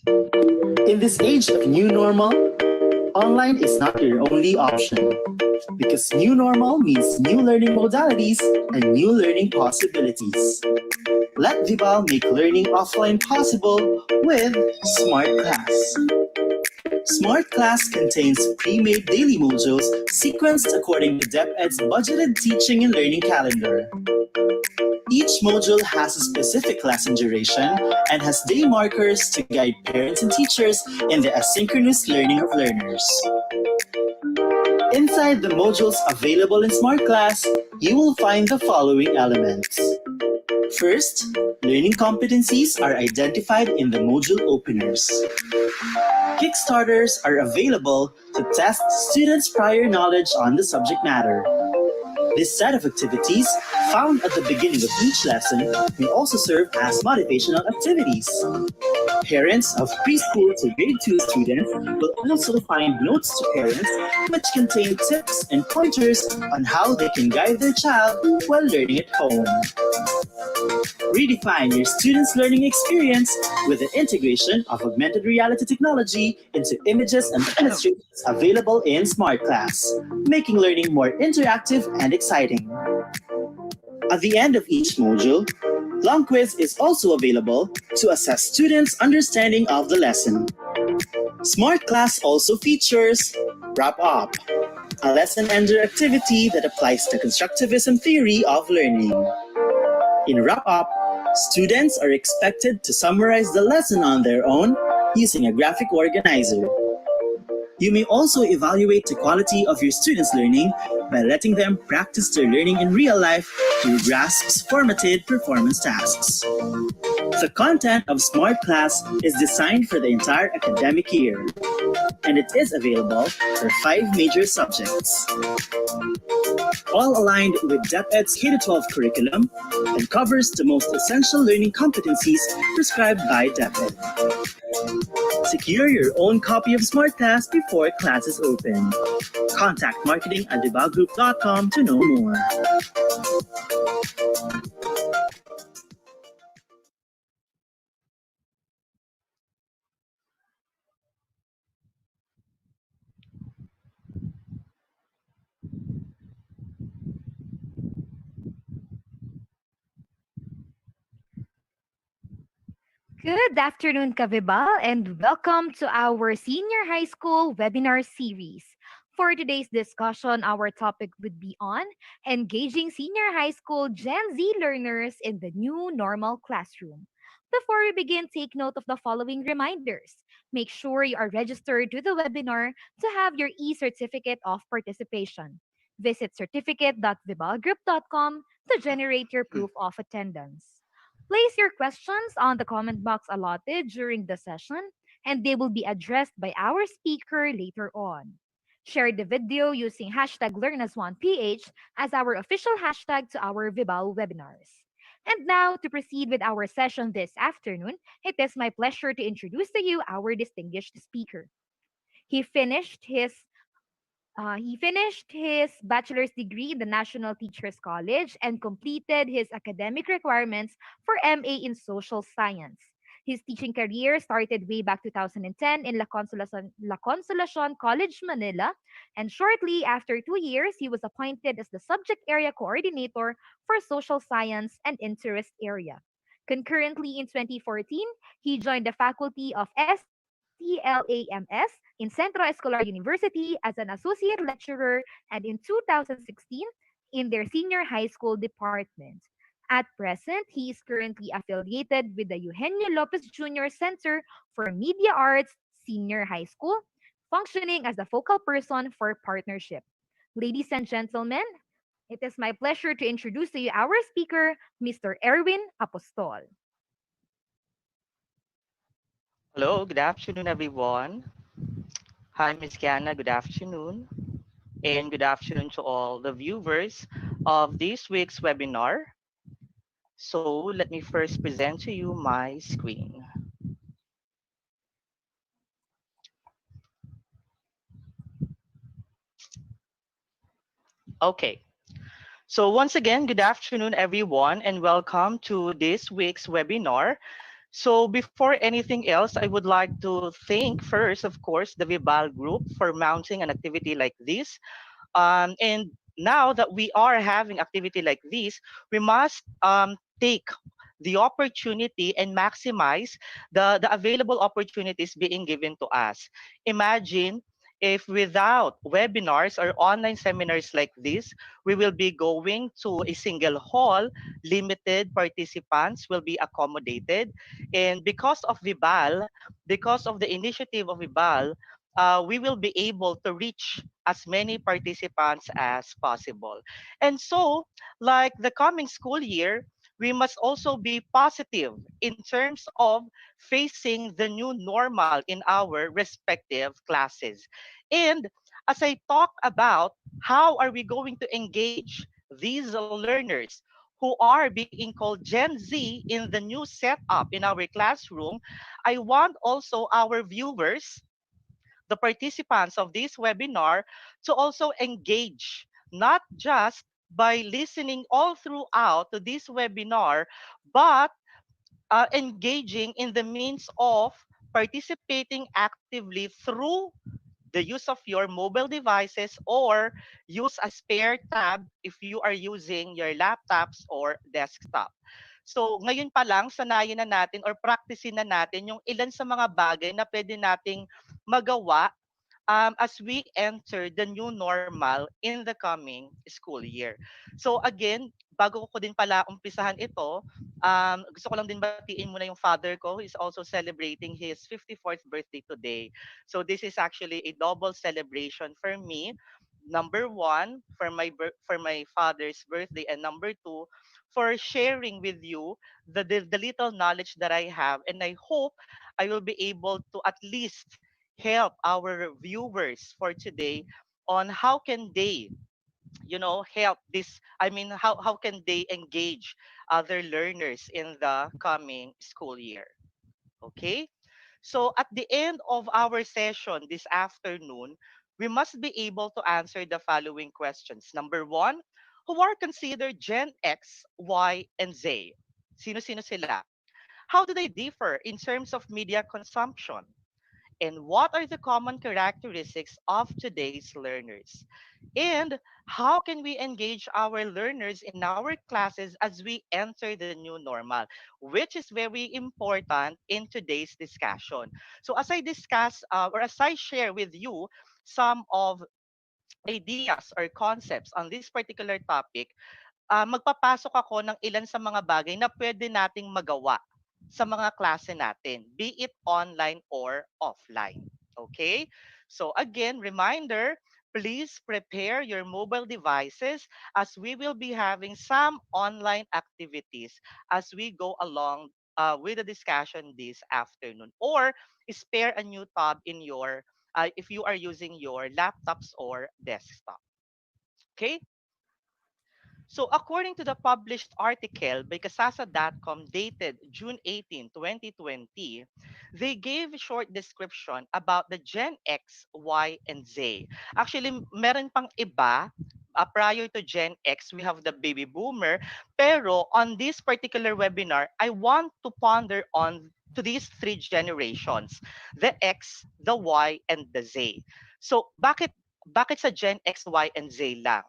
In this age of new normal, online is not your only option. Because new normal means new learning modalities and new learning possibilities. Let Vibal make learning offline possible with Smart Class. Smart Class contains pre-made daily modules sequenced according to DepEd's budgeted teaching and learning calendar. Each module has a specific lesson duration and has day markers to guide parents and teachers in the asynchronous learning of learners. Inside the modules available in Smart Class, you will find the following elements. First, learning competencies are identified in the module openers. Kickstarters are available to test students' prior knowledge on the subject matter. This set of activities, found at the beginning of each lesson, may also serve as motivational activities. Parents of preschool to grade 2 students will also find notes to parents which contain tips and pointers on how they can guide their child while learning at home. Redefine your students' learning experience with the integration of augmented reality technology into images and illustrations available in Smart Class, making learning more interactive and exciting. At the end of each module, Long Quiz is also available to assess students' understanding of the lesson. Smart Class also features Wrap Up, a lesson ender activity that applies the constructivism theory of learning. In Wrap Up, students are expected to summarize the lesson on their own using a graphic organizer. You may also evaluate the quality of your students' learning by letting them practice their learning in real life through GRASP's formatted performance tasks. The content of Smart Class is designed for the entire academic year, and it is available for 5 major subjects. All aligned with DepEd's K-12 curriculum and covers the most essential learning competencies prescribed by DepEd. Secure your own copy of Smart Class before classes open. Contact marketing@debaugroup.com to know more. Good afternoon, Kavibal, and welcome to our senior high school webinar series. For today's discussion, our topic would be on engaging senior high school Gen Z learners in the new normal classroom. Before we begin, take note of the following reminders. Make sure you are registered to the webinar to have your e-certificate of participation. Visit certificate.vibalgroup.com to generate your proof of attendance. Place your questions on the comment box allotted during the session, and they will be addressed by our speaker later on. Share the video using hashtag LearnAs1PH as our official hashtag to our Vibal webinars. And now, to proceed with our session this afternoon, it is my pleasure to introduce to you our distinguished speaker. He finished his he finished his bachelor's degree in the National Teachers College and completed his academic requirements for MA in Social Science. His teaching career started way back 2010 in La Consolacion College, Manila, and shortly after 2 years, he was appointed as the subject area coordinator for social science and interest area. Concurrently, in 2014, he joined the faculty of STLAMS in Centro Escolar University as an associate lecturer, and in 2016 in their senior high school department. At present, he is currently affiliated with the Eugenio Lopez Jr. Center for Media Arts Senior High School, functioning as the focal person for partnership. Ladies and gentlemen, it is my pleasure to introduce to you our speaker, Mr. Erwin Apostol. Hello, good afternoon, everyone. Hi, Ms. Kiana, good afternoon. And good afternoon to all the viewers of this week's webinar. So let me first present to you my screen. Okay, so once again, good afternoon, everyone, and welcome to this week's webinar, So before anything else, I would like to thank first, of course, the Vibal group for mounting an activity like this. And now that we are having activity like this, we must take the opportunity and maximize the available opportunities being given to us. Imagine if without webinars or online seminars like this, we will be going to a single hall, limited participants will be accommodated. And because of Vibal, because of the initiative of Vibal, we will be able to reach as many participants as possible. And so, like the coming school year, we must also be positive in terms of facing the new normal in our respective classes. And as I talk about how are we going to engage these learners who are being called Gen Z in the new setup in our classroom, I want also our viewers, the participants of this webinar, to also engage, not just by listening all throughout to this webinar, but engaging in the means of participating actively through the use of your mobile devices or use a spare tab if you are using your laptops or desktop. So ngayon pa lang, sanayin na natin or practicein na natin yung ilan sa mga bagay na pwede nating magawa as we enter the new normal in the coming school year. So again, bago ko din pala umpisahan ito, gusto ko lang din batiin muna yung father ko who is also celebrating his 54th birthday today. So this is actually a double celebration for me. Number one, for my father's birthday, and number two, for sharing with you the little knowledge that I have. And I hope I will be able to at least help our viewers for today on how can they help this, I mean, how can they engage other learners in the coming school year. Okay, so at the end of our session this afternoon, we must be able to answer the following questions. Number one, who are considered Gen X, Y, and Z? Sino-sino sila? How do they differ in terms of media consumption? And what are the common characteristics of today's learners? And how can we engage our learners in our classes as we enter the new normal, which is very important in today's discussion. So as I discuss or as I share with you some of ideas or concepts on this particular topic, magpapasok ako ng ilan sa mga bagay na pwede nating magawa sa mga klase natin, be it online or offline. Okay? So again, reminder, please prepare your mobile devices as we will be having some online activities as we go along with the discussion this afternoon. Or spare a new tab in your, if you are using your laptops or desktop. Okay? So according to the published article by Kasasa.com dated June 18, 2020, they gave a short description about the Gen X, Y, and Z. Actually, meron pang iba. Prior to Gen X, we have the baby boomer. Pero on this particular webinar, I want to ponder on to these three generations, the X, the Y, and the Z. So bakit sa Gen X, Y, and Z lang?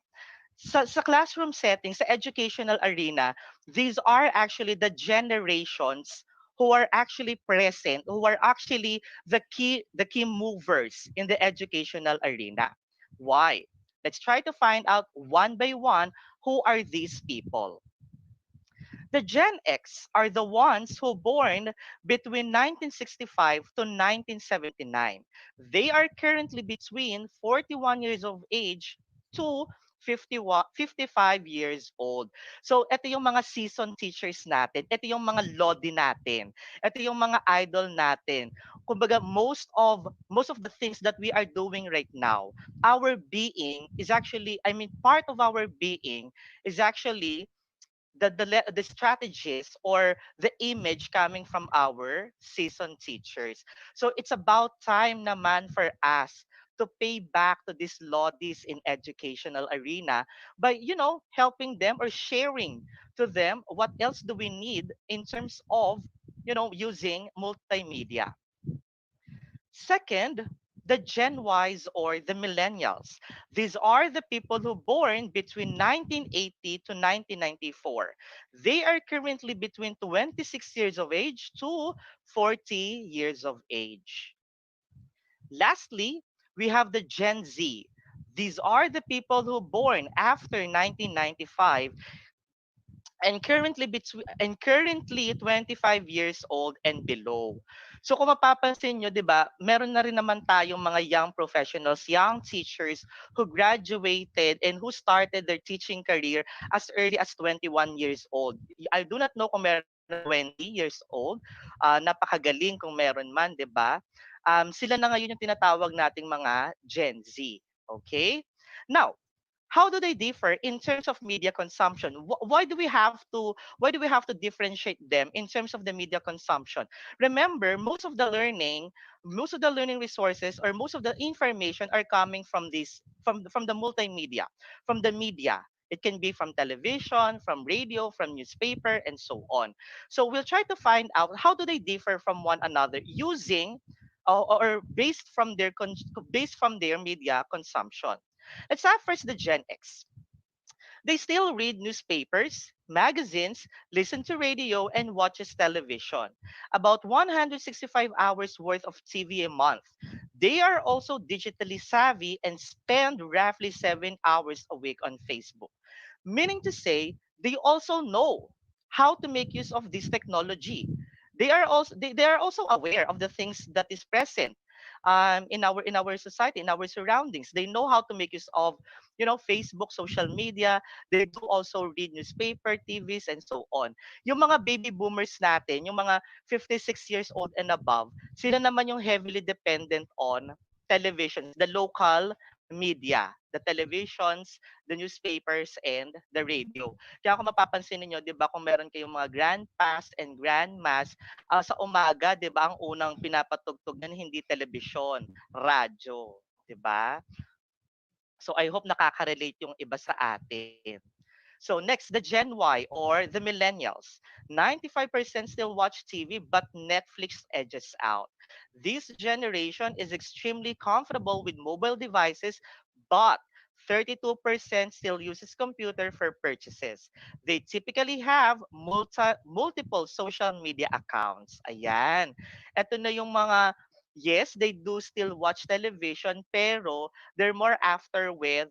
Sa classroom setting, sa educational arena, these are actually the generations who are actually present, who are actually the key movers in the educational arena. Why? Let's try to find out one by one who are these people. The Gen X are the ones who born between 1965 to 1979. They are currently between 41 years of age to 55 years old. So, ito yung mga seasoned teachers natin. Ito yung mga lodi natin. Ito yung mga idol natin. Kumbaga, most of the things that we are doing right now, our being is actually, I mean, part of our being is actually the strategies or the image coming from our seasoned teachers. So it's about time naman for us to pay back to these lodis in educational arena by helping them or sharing to them what else do we need in terms of using multimedia. Second, the Gen Ys or the millennials. These are the people who born between 1980 to 1994. They are currently between 26 years of age to 40 years of age. Lastly, we have the Gen Z. These are the people who born after 1995 and currently 25 years old and below. So kung mapapansin nyo, 'di ba, meron na rin naman tayong mga young professionals, young teachers who graduated and who started their teaching career as early as 21 years old. I do not know kung meron na 20 years old. Napakagaling kung meron man, 'di ba? Sila na ngayon yung tinatawag nating mga Gen Z. Okay? Now, how do they differ in terms of media consumption? Why do we have to differentiate them in terms of the media consumption? Remember, most of the learning resources or most of the information are coming from the multimedia, from the media. It can be from television, from radio, from newspaper, and so on. So we'll try to find out how do they differ from one another using or based from their media consumption. Let's start first the Gen X. They still read newspapers, magazines, listen to radio, and watches television. About 165 hours worth of TV a month. They are also digitally savvy and spend roughly 7 hours a week on Facebook. Meaning to say, they also know how to make use of this technology. They are also aware of the things that is present in our society, in our surroundings. They know how to make use of Facebook, social media. They do also read newspaper, TVs, and so on. Yung mga baby boomers natin, yung mga 56 years old and above, sila naman yung heavily dependent on televisions, the local media, the televisions, the newspapers, and the radio. Kaya kung mapapansin niyo, 'di ba, kung meron kayong mga grandpas and grandmas, sa umaga, 'di ba, ang unang pinapatugtog niyan hindi telebisyon, radyo, 'di ba? So I hope nakaka-relate yung iba sa atin. So next, the Gen Y or the millennials. 95% still watch TV, but Netflix edges out. This generation is extremely comfortable with mobile devices, but 32% still uses computer for purchases. They typically have multiple social media accounts. Ayan. Ito na yung mga, yes, they do still watch television, pero they're more after with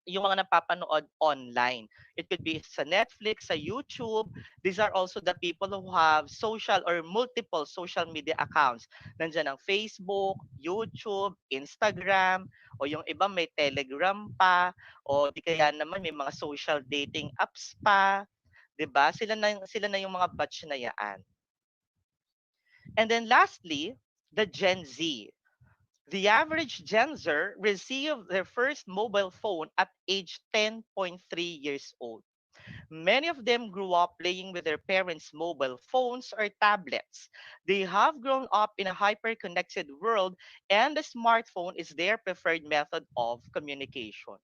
yung mga napapanood online. It could be sa Netflix, sa YouTube. These are also the people who have social or multiple social media accounts. Nandiyan ang Facebook, YouTube, Instagram, o yung iba may Telegram pa, o di kaya naman may mga social dating apps pa. 'Di ba? Sila na yung mga batch na yaan. And then lastly, the Gen Z. The average Gen Z received their first mobile phone at age 10.3 years old. Many of them grew up playing with their parents' mobile phones or tablets. They have grown up in a hyper-connected world, and the smartphone is their preferred method of communication.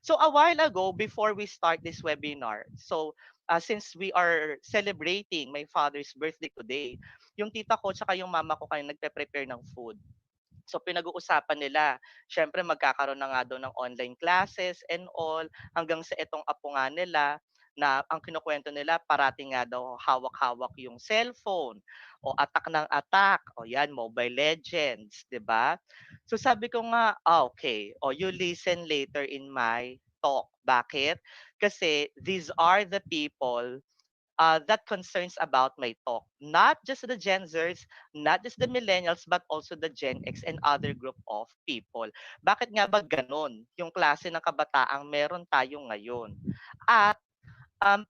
So a while ago, before we start this webinar, since we are celebrating my father's birthday today, yung tita ko tsaka yung mama ko kayo nagpe-prepare ng food. So pinag-uusapan nila, syempre magkakaroon na nga daw ng online classes and all, hanggang sa itong apo nga nila na ang kinukwento nila parating nga daw hawak-hawak yung cellphone o atak ng atak o yan Mobile Legends, 'di ba? So sabi ko nga, okay, o you listen later in my talk. Bakit? Kasi these are the people that concerns about my talk. Not just the Gen Zers, not just the millennials, but also the Gen X and other group of people. Bakit nga ba ganon yung klase ng kabataang meron tayo ngayon? At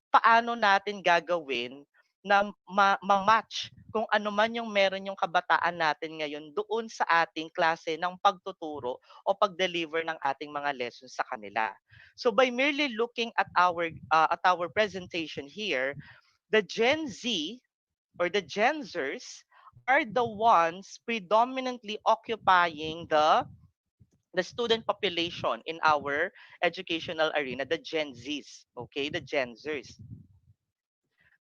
paano natin gagawin na ma-match kung ano man yung meron yung kabataan natin ngayon doon sa ating klase ng pagtuturo o pag-deliver ng ating mga lessons sa kanila. So by merely looking at our presentation here, the Gen Z or the Gen Zers are the ones predominantly occupying the student population in our educational arena, the Gen Zs, okay, the Gen Zers.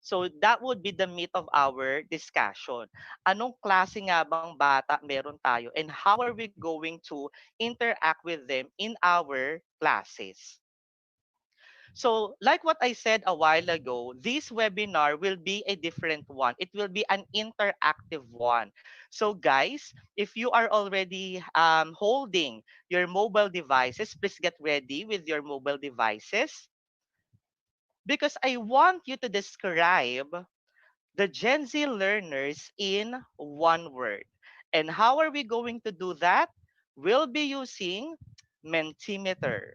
So that would be the meat of our discussion. Anong klase nga bang bata meron tayo and how are we going to interact with them in our classes? So, like what I said a while ago, this webinar will be a different one. It will be an interactive one. So, guys, if you are already holding your mobile devices, please get ready with your mobile devices because I want you to describe the Gen Z learners in one word. And how are we going to do that? We'll be using Mentimeter.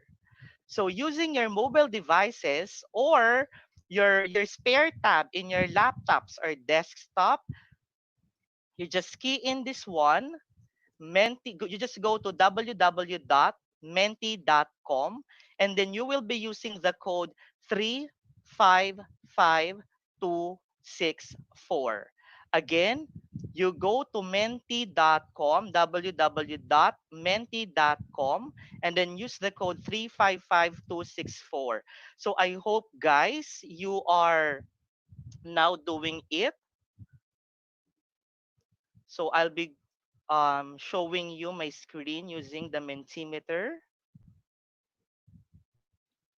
So using your mobile devices or your spare tab in your laptops or desktop, you just key in this one, you just go to www.menti.com and then you will be using the code 355264. Again, you go to menti.com, www.menti.com, and then use the code 355264. So I hope, guys, you are now doing it. So I'll be showing you my screen using the Mentimeter.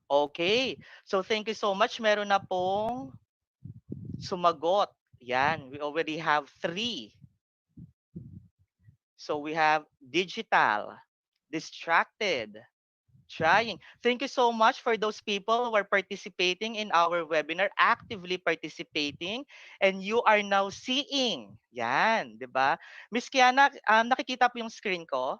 Okay. So thank you so much. Meron na pong sumagot. Yan. We already have 3. So we have digital, distracted, trying. Thank you so much for those people who are participating in our webinar, actively participating, and you are now seeing. Yan, 'di ba? Miss Kiana, nakikita po yung screen ko?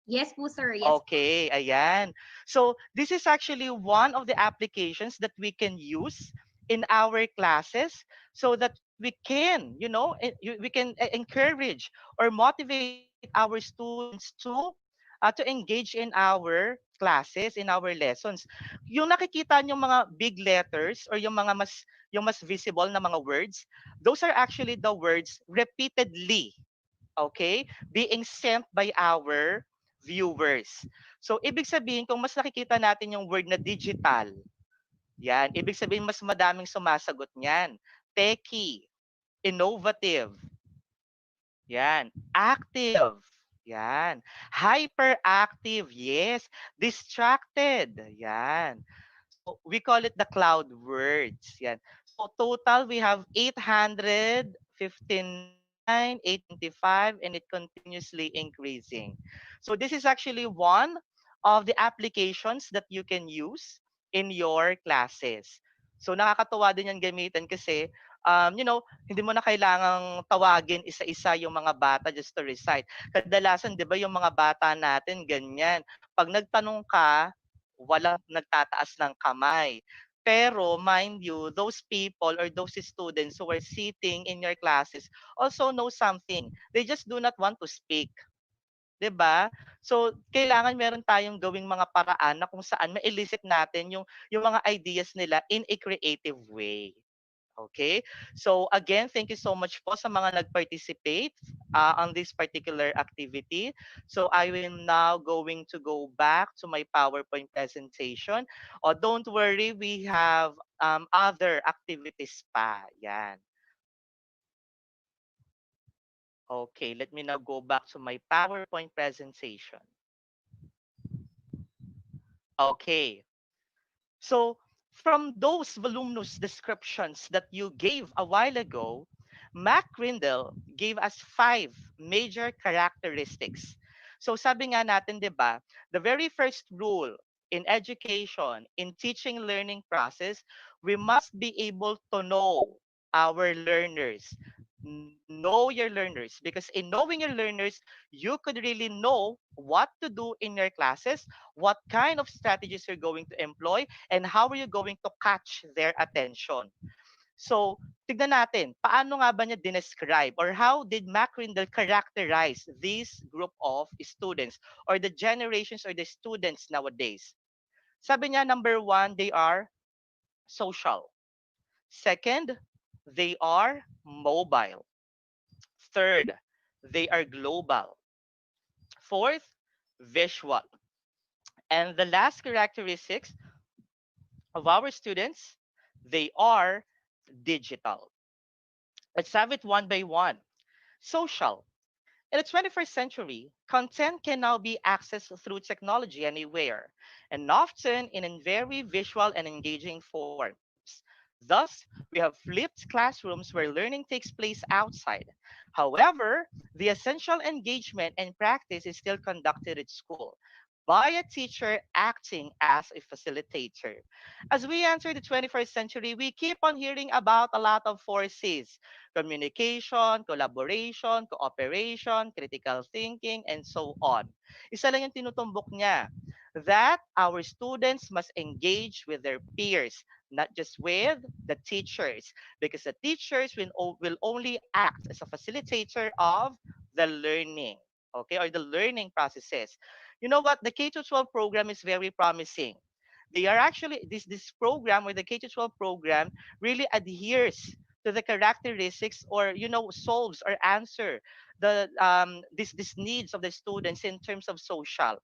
Yes po, sir. Yes po. Okay, ayan. So this is actually one of the applications that we can use in our classes so that we can, we can encourage or motivate our students to engage in our classes, in our lessons. Yung nakikita niyo mga big letters or yung mas visible na mga words, those are actually the words repeatedly, okay, being sent by our viewers. So, ibig sabihin, kung mas nakikita natin yung word na digital, yan, ibig sabihin mas madaming sumasagot niyan. Techie, innovative, yan, active, yan, hyperactive, yes, distracted, yan. So, we call it the cloud words, yan. So, total, we have 859, 825, and it continuously increasing. So, this is actually one of the applications that you can use in your classes. So, nakakatuwa din yan gamitin kasi, hindi mo na kailangang tawagin isa-isa yung mga bata just to recite. Kadalasan, di ba, yung mga bata natin, ganyan. Pag nagtanong ka, walang nagtataas ng kamay. Pero mind you, those people or those students who are sitting in your classes also know something. They just do not want to speak. 'Di ba? So, kailangan meron tayong gawing mga paraan na kung saan ma-elicit natin yung mga ideas nila in a creative way. Okay? So again, thank you so much po sa mga nag-participate on this particular activity. So I will now going to go back to my PowerPoint presentation. Oh, don't worry, we have other activities pa. Yan. Okay, let me now go back to my PowerPoint presentation. Okay. So, from those voluminous descriptions that you gave a while ago, Mac Grindle gave us 5 major characteristics. So, sabi nga natin, di ba, the very first rule in education, in teaching learning process, we must be able to know our learners. Know your learners because in knowing your learners, you could really know what to do in your classes, what kind of strategies you're going to employ, and how are you going to catch their attention. So, tignan natin, paano nga ba niya dinescribe or how did Macrindle characterize this group of students or the generations or the students nowadays? Sabi niya, number 1, they are social. Second, they are mobile. Third, they are global. Fourth, visual. And the last characteristics of our students, they are digital. Let's have it one by one. Social. In the 21st century, content can now be accessed through technology anywhere, and often in very visual and engaging forms. Thus, we have flipped classrooms where learning takes place outside. However, the essential engagement and practice is still conducted at school by a teacher acting as a facilitator. As we enter the 21st century, we keep on hearing about a lot of forces: communication, collaboration, cooperation, critical thinking, and so on. Isa lang yung tinutumbok niya, that our students must engage with their peers, not just with the teachers, because the teachers will only act as a facilitator of the learning, okay, or the learning processes. You know what? The K to 12 program is very promising. They are actually this program, or the K to 12 program, really adheres to the characteristics, or solves or answer these needs of the students in terms of social.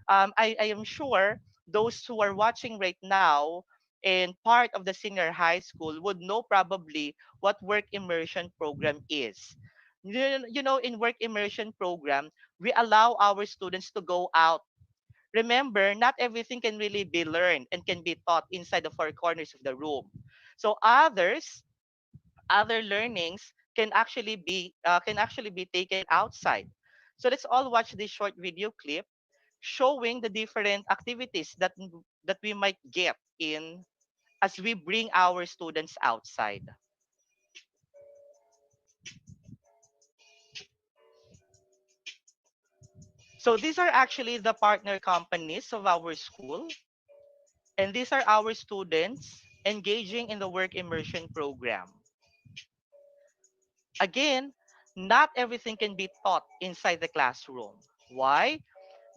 I am sure those who are watching right now in part of the senior high school would know probably what work immersion program is. In work immersion program, we allow our students to go out. Remember, not everything can really be learned and can be taught inside the four corners of the room. So other learnings can actually be taken outside. So let's all watch this short video clip showing the different activities that we might get in as we bring our students outside. So these are actually the partner companies of our school, and these are our students engaging in the work immersion program. Again, not everything can be taught inside the classroom. Why?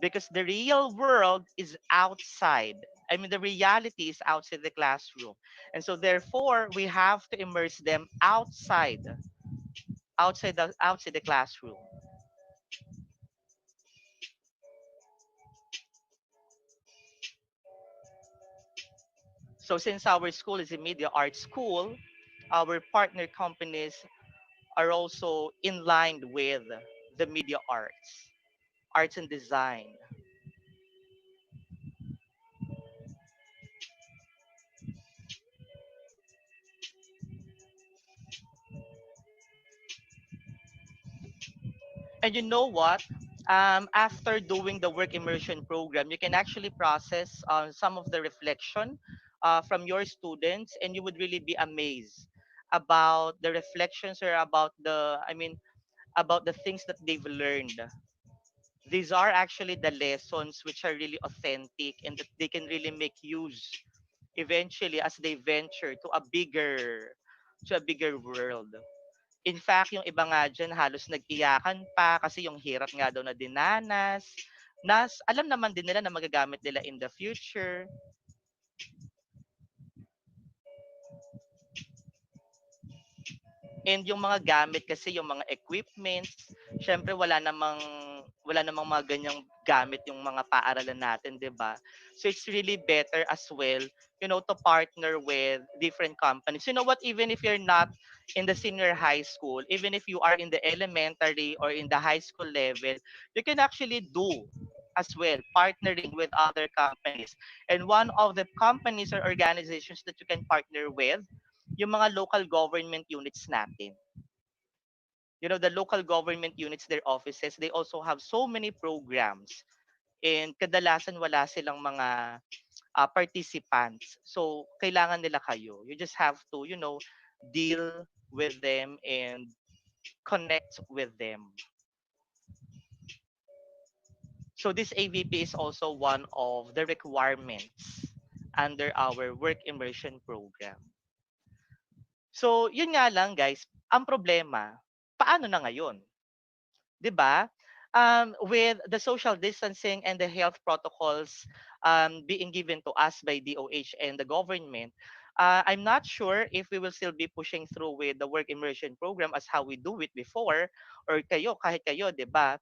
Because the real world is outside. I mean, the reality is outside the classroom. And so therefore, we have to immerse them outside the classroom. So since our school is a media arts school, our partner companies are also in line with the media arts and design. And you know what? After doing the work immersion program, you can actually process some of the reflection from your students, and you would really be amazed about the reflections, or about the things that they've learned. These are actually the lessons which are really authentic and that they can really make use eventually as they venture to a bigger world. In fact, yung iba nga dyan halos nag-iyakan pa kasi yung hirap nga daw na dinanas. Alam naman din nila na magagamit nila in the future. And yung mga gamit kasi, yung mga equipments, syempre wala namang mga ganyang gamit yung mga paaralan natin, 'di ba? So it's really better as well, to partner with different companies. You know what, even if you're not in the senior high school, even if you are in the elementary or in the high school level, you can actually do as well partnering with other companies. And one of the companies or organizations that you can partner with, yung mga local government units natin. The local government units, their offices, they also have so many programs. And kadalasan wala silang mga participants. So, kailangan nila kayo. You just have to, deal with them and connect with them. So, this AVP is also one of the requirements under our work immersion program. So, yun nga lang guys, ang problema, paano na ngayon? 'Di ba? With the social distancing and the health protocols being given to us by DOH and the government, I'm not sure if we will still be pushing through with the work immersion program as how we do it before, or kahit kayo, 'di ba?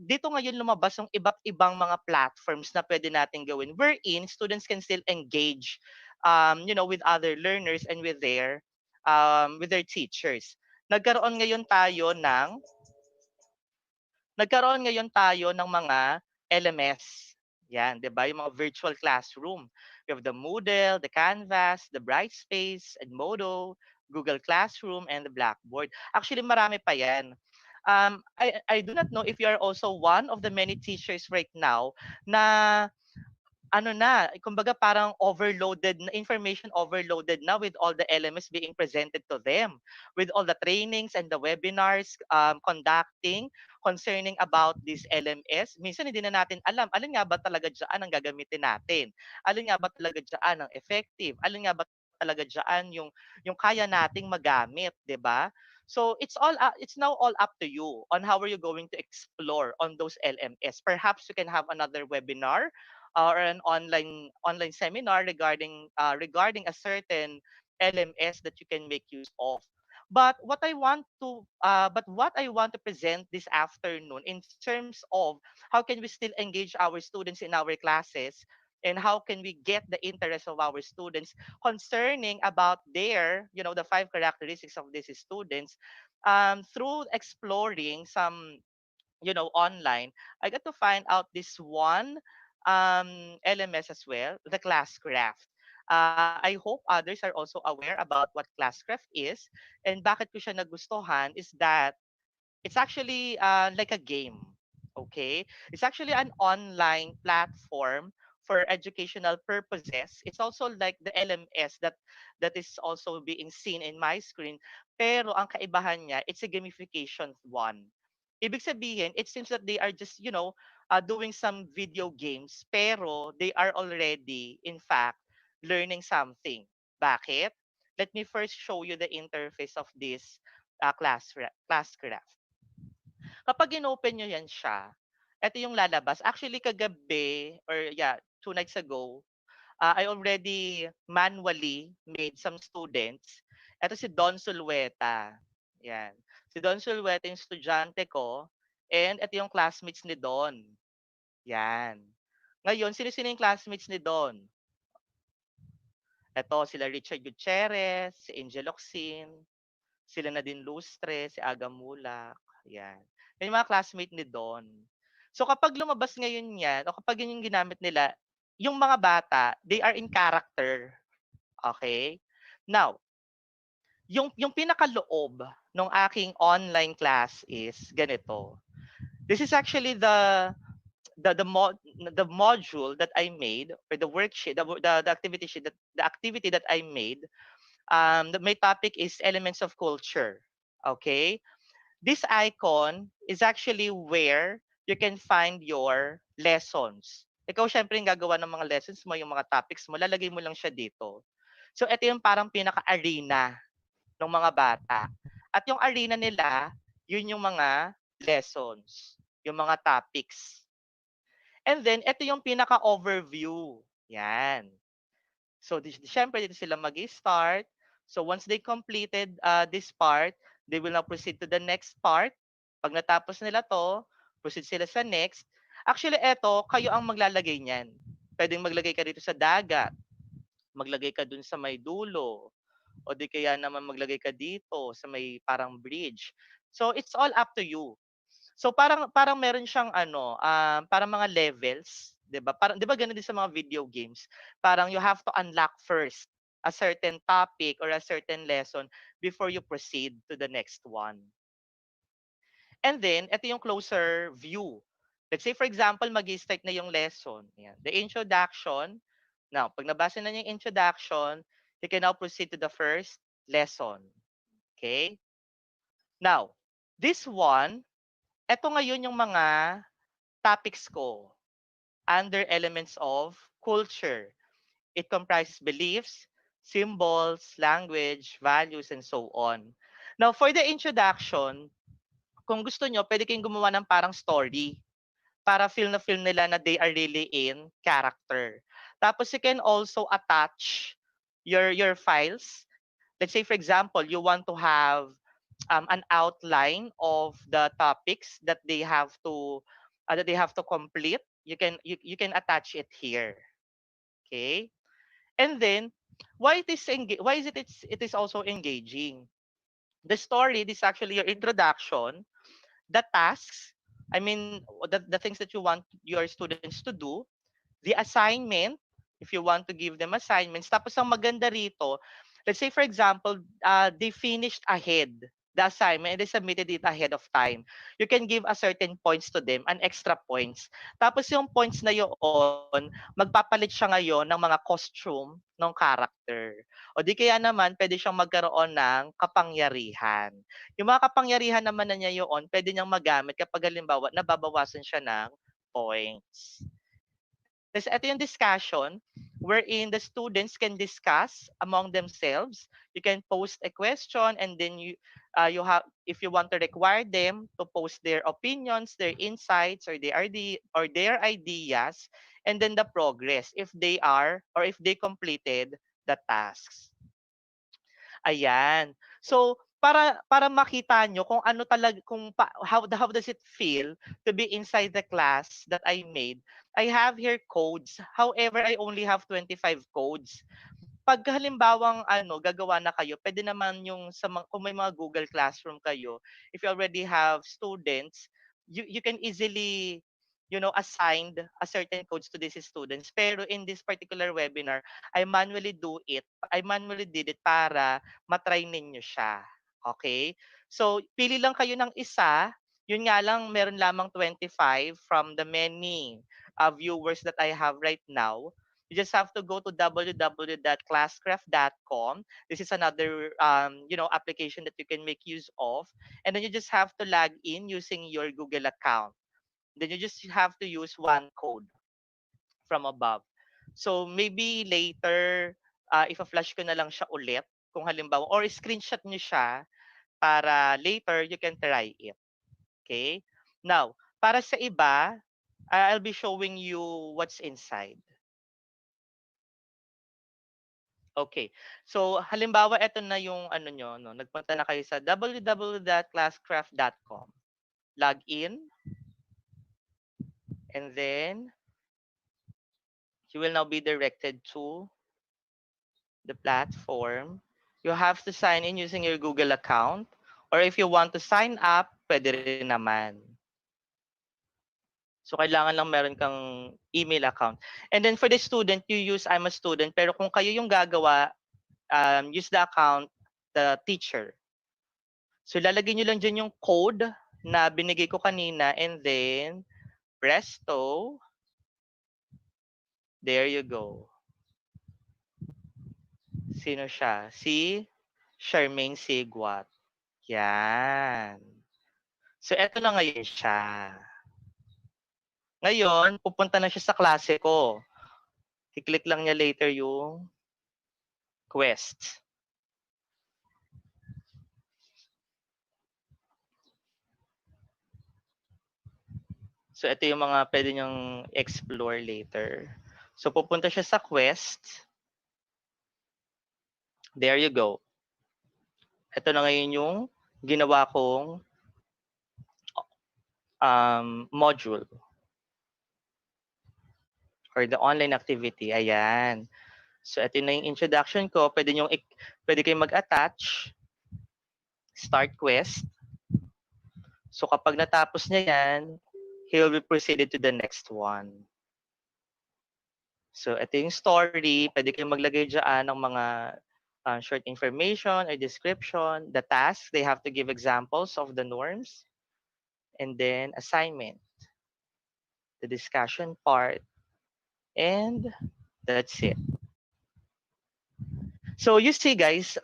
Dito ngayon lumabas yung iba't ibang mga platforms na pwede natin gawin wherein students can still engage with other learners and with their teachers. Nagkaroon ngayon tayo ng nagkaroon ngayon tayo ng mga LMS. Yan, 'di ba? Yung mga virtual classroom. We have the Moodle, the Canvas, the Brightspace, Edmodo, Google Classroom, and the Blackboard. Actually, marami pa yan. I do not know if you are also one of the many teachers right now na kumbaga parang overloaded na information overloaded na with all the elements being presented to them, with all the trainings and the webinars conducting concerning about this LMS. Minsan hindi na natin alam, alin nga ba talaga diyan ang gagamitin natin? Alin nga ba talaga diyan ang effective? Alin nga ba talaga diyan yung kaya nating magamit, 'di ba? So it's now all up to you on how are you going to explore on those LMS. Perhaps you can have another webinar or an online seminar regarding a certain LMS that you can make use of. What I want to present this afternoon in terms of how can we still engage our students in our classes and how can we get the interest of our students concerning about the five characteristics of these students through exploring some online, I got to find out this one LMS as well, the Classcraft. I hope others are also aware about what Classcraft is, and bakit ko siya nagustuhan is that it's actually like a game. Okay, it's actually an online platform for educational purposes. It's also like the LMS that is also being seen in my screen. Pero ang kaibahan niya, it's a gamification one. Ibig sabihin, it seems that they are just, doing some video games, pero they are already, in fact, learning something. Bakit? Let me first show you the interface of this classcraft. Kapag inopen nyo yan siya, ito yung lalabas. Actually, kagabi, or yeah, 2 nights ago, I already manually made some students. Ito si Don Sulweta. Yan. Si Don Sulweta yung estudyante ko. And ito yung classmates ni Don. Yan. Ngayon, sino-sino yung classmates ni Don? Ito, sila Richard Gutierrez, si Angel Oxin, sila Nadine Lustre, si Aga Mulak. Yan. Yan yung mga classmate ni Don. So kapag lumabas ngayon yan, o kapag yun yung ginamit nila, yung mga bata, they are in character. Okay? Now, yung pinakaloob ng aking online class is ganito. This is actually the module that I made, or the worksheet, the activity sheet, the activity that I made. My topic is elements of culture. Okay? This icon is actually where you can find your lessons. Ikaw syempre yung gagawa ng mga lessons mo, yung mga topics mo, lalagay mo lang siya dito. So ito yung parang pinaka-arena ng mga bata. At yung arena nila, yun yung mga lessons, yung mga topics. And then, ito yung pinaka-overview. Yan. So, syempre, dito sila mag-start. So, once they completed this part, they will now proceed to the next part. Pag natapos nila to, proceed sila sa next. Actually, eto, kayo ang maglalagay niyan. Pwedeng maglagay ka dito sa dagat. Maglagay ka dun sa may dulo. O di kaya naman maglagay ka dito sa may parang bridge. So, it's all up to you. So parang meron siyang parang mga levels, 'di ba? Parang 'di ba ganun din sa mga video games? Parang you have to unlock first a certain topic or a certain lesson before you proceed to the next one. And then ito yung closer view. Let's say for example, magi-start na yung lesson. Ayan. The introduction. Now, pag nabasa na yung introduction, you can now proceed to the first lesson. Okay? Now, this one, eto ngayon yung mga topics ko under elements of culture. It comprises beliefs, symbols, language, values, and so on. Now, for the introduction, kung gusto nyo, pwede kayong gumawa ng parang story para feel na feel nila na they are really in character. Tapos you can also attach your files. Let's say, for example, you want to have an outline of the topics that they have to complete. You can attach it here. Okay? And then why is it is also engaging? The story, this is actually your introduction, the tasks, I mean, the things that you want your students to do, the assignment, if you want to give them assignments. Tapos ang maganda rito, let's say for example, they finished ahead the assignment and they submitted it ahead of time. You can give a certain points to them, an extra points. Tapos yung points na yon, magpapalit siya ngayon ng mga costume ng character. O di kaya naman, pwede siyang magkaroon ng kapangyarihan. Yung mga kapangyarihan naman na niya yun, pwede niyang magamit kapag halimbawa nababawasan siya ng points. Tapos ito yung discussion wherein the students can discuss among themselves. You can post a question and then you have, if you want to require them to post their opinions, their insights, or their ideas, and then the progress if they are or if they completed the tasks. Ayan. So, para makita nyo kung ano talaga how does it feel to be inside the class that I made. I have here codes. However, I only have 25 codes. Pag halimbawang gagawa na kayo, pwede naman yung kung may mga Google Classroom kayo, if you already have students, you can easily assigned a certain codes to these students. Pero in this particular webinar, I manually did it para matry ninyo siya. Okay? So, pili lang kayo ng isa. Yun nga lang, meron lamang 25 from the many viewers that I have right now. You just have to go to www.classcraft.com. This is another application that you can make use of. And then you just have to log in using your Google account. Then you just have to use one code from above. So maybe later, if-flash ko na lang siya ulit kung halimbawa, or screenshot niyo siya para later you can try it. Okay? Now, para sa iba, I'll be showing you what's inside. Okay. So, halimbawa, ito na yung nyo, no? Nagpunta na kayo sa www.classcraft.com. Log in. And then, you will now be directed to the platform. You have to sign in using your Google account. Or if you want to sign up, pwede rin naman. So, kailangan lang meron kang email account. And then for the student, you use I'm a student. Pero kung kayo yung gagawa, use the account, the teacher. So, lalagay nyo lang dyan yung code na binigay ko kanina. And then, presto. There you go. Sino siya? Si Charmaine Sigwat. Yan. So, eto na ngayon siya. Ngayon, pupunta na siya sa klase ko. I-click lang niya later yung quest. So, ito yung mga pwede niyang explore later. So, pupunta siya sa quest. There you go. Ito na ngayon yung ginawa kong module. Or the online activity. Ayan. So, ito na yung introduction ko. Pwede kayong mag-attach. Start quest. So, kapag natapos niya yan, he will be proceeded to the next one. So, ito yung story. Pwede kayong maglagay dyan ng mga short information or description. The task, they have to give examples of the norms. And then, assignment. The discussion part. And that's it. So, you see, guys,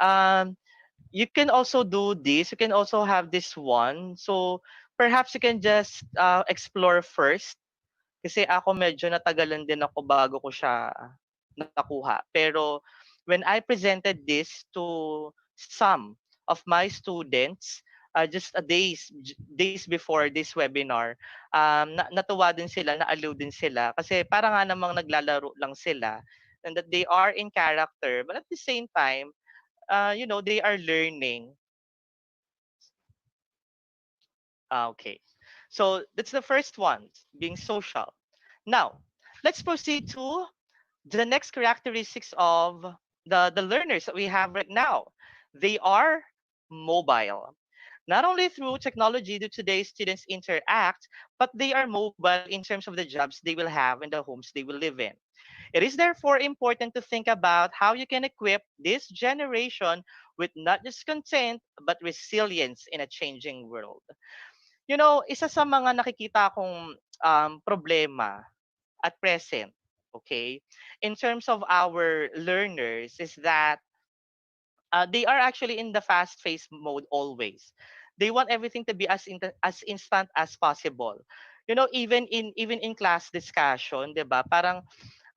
you can also do this. You can also have this one. So, perhaps you can just explore first. Kasi ako medyo natagalan din ako bago ko siya nakuha. Pero when I presented this to some of my students, just days before this webinar, natuwa din sila, naaliw din sila. Kasi para nga namang naglalaro lang sila and that they are in character. But at the same time, they are learning. Okay. So that's the first one, being social. Now, let's proceed to the next characteristics of the learners that we have right now. They are mobile. Not only through technology do today's students interact, but they are mobile in terms of the jobs they will have and the homes they will live in. It is therefore important to think about how you can equip this generation with not just content, but resilience in a changing world. Isa sa mga nakikita kong problema at present, okay, in terms of our learners is that they are actually in the fast phase mode always. They want everything to be as instant as possible. Even in class discussion, 'di ba? Parang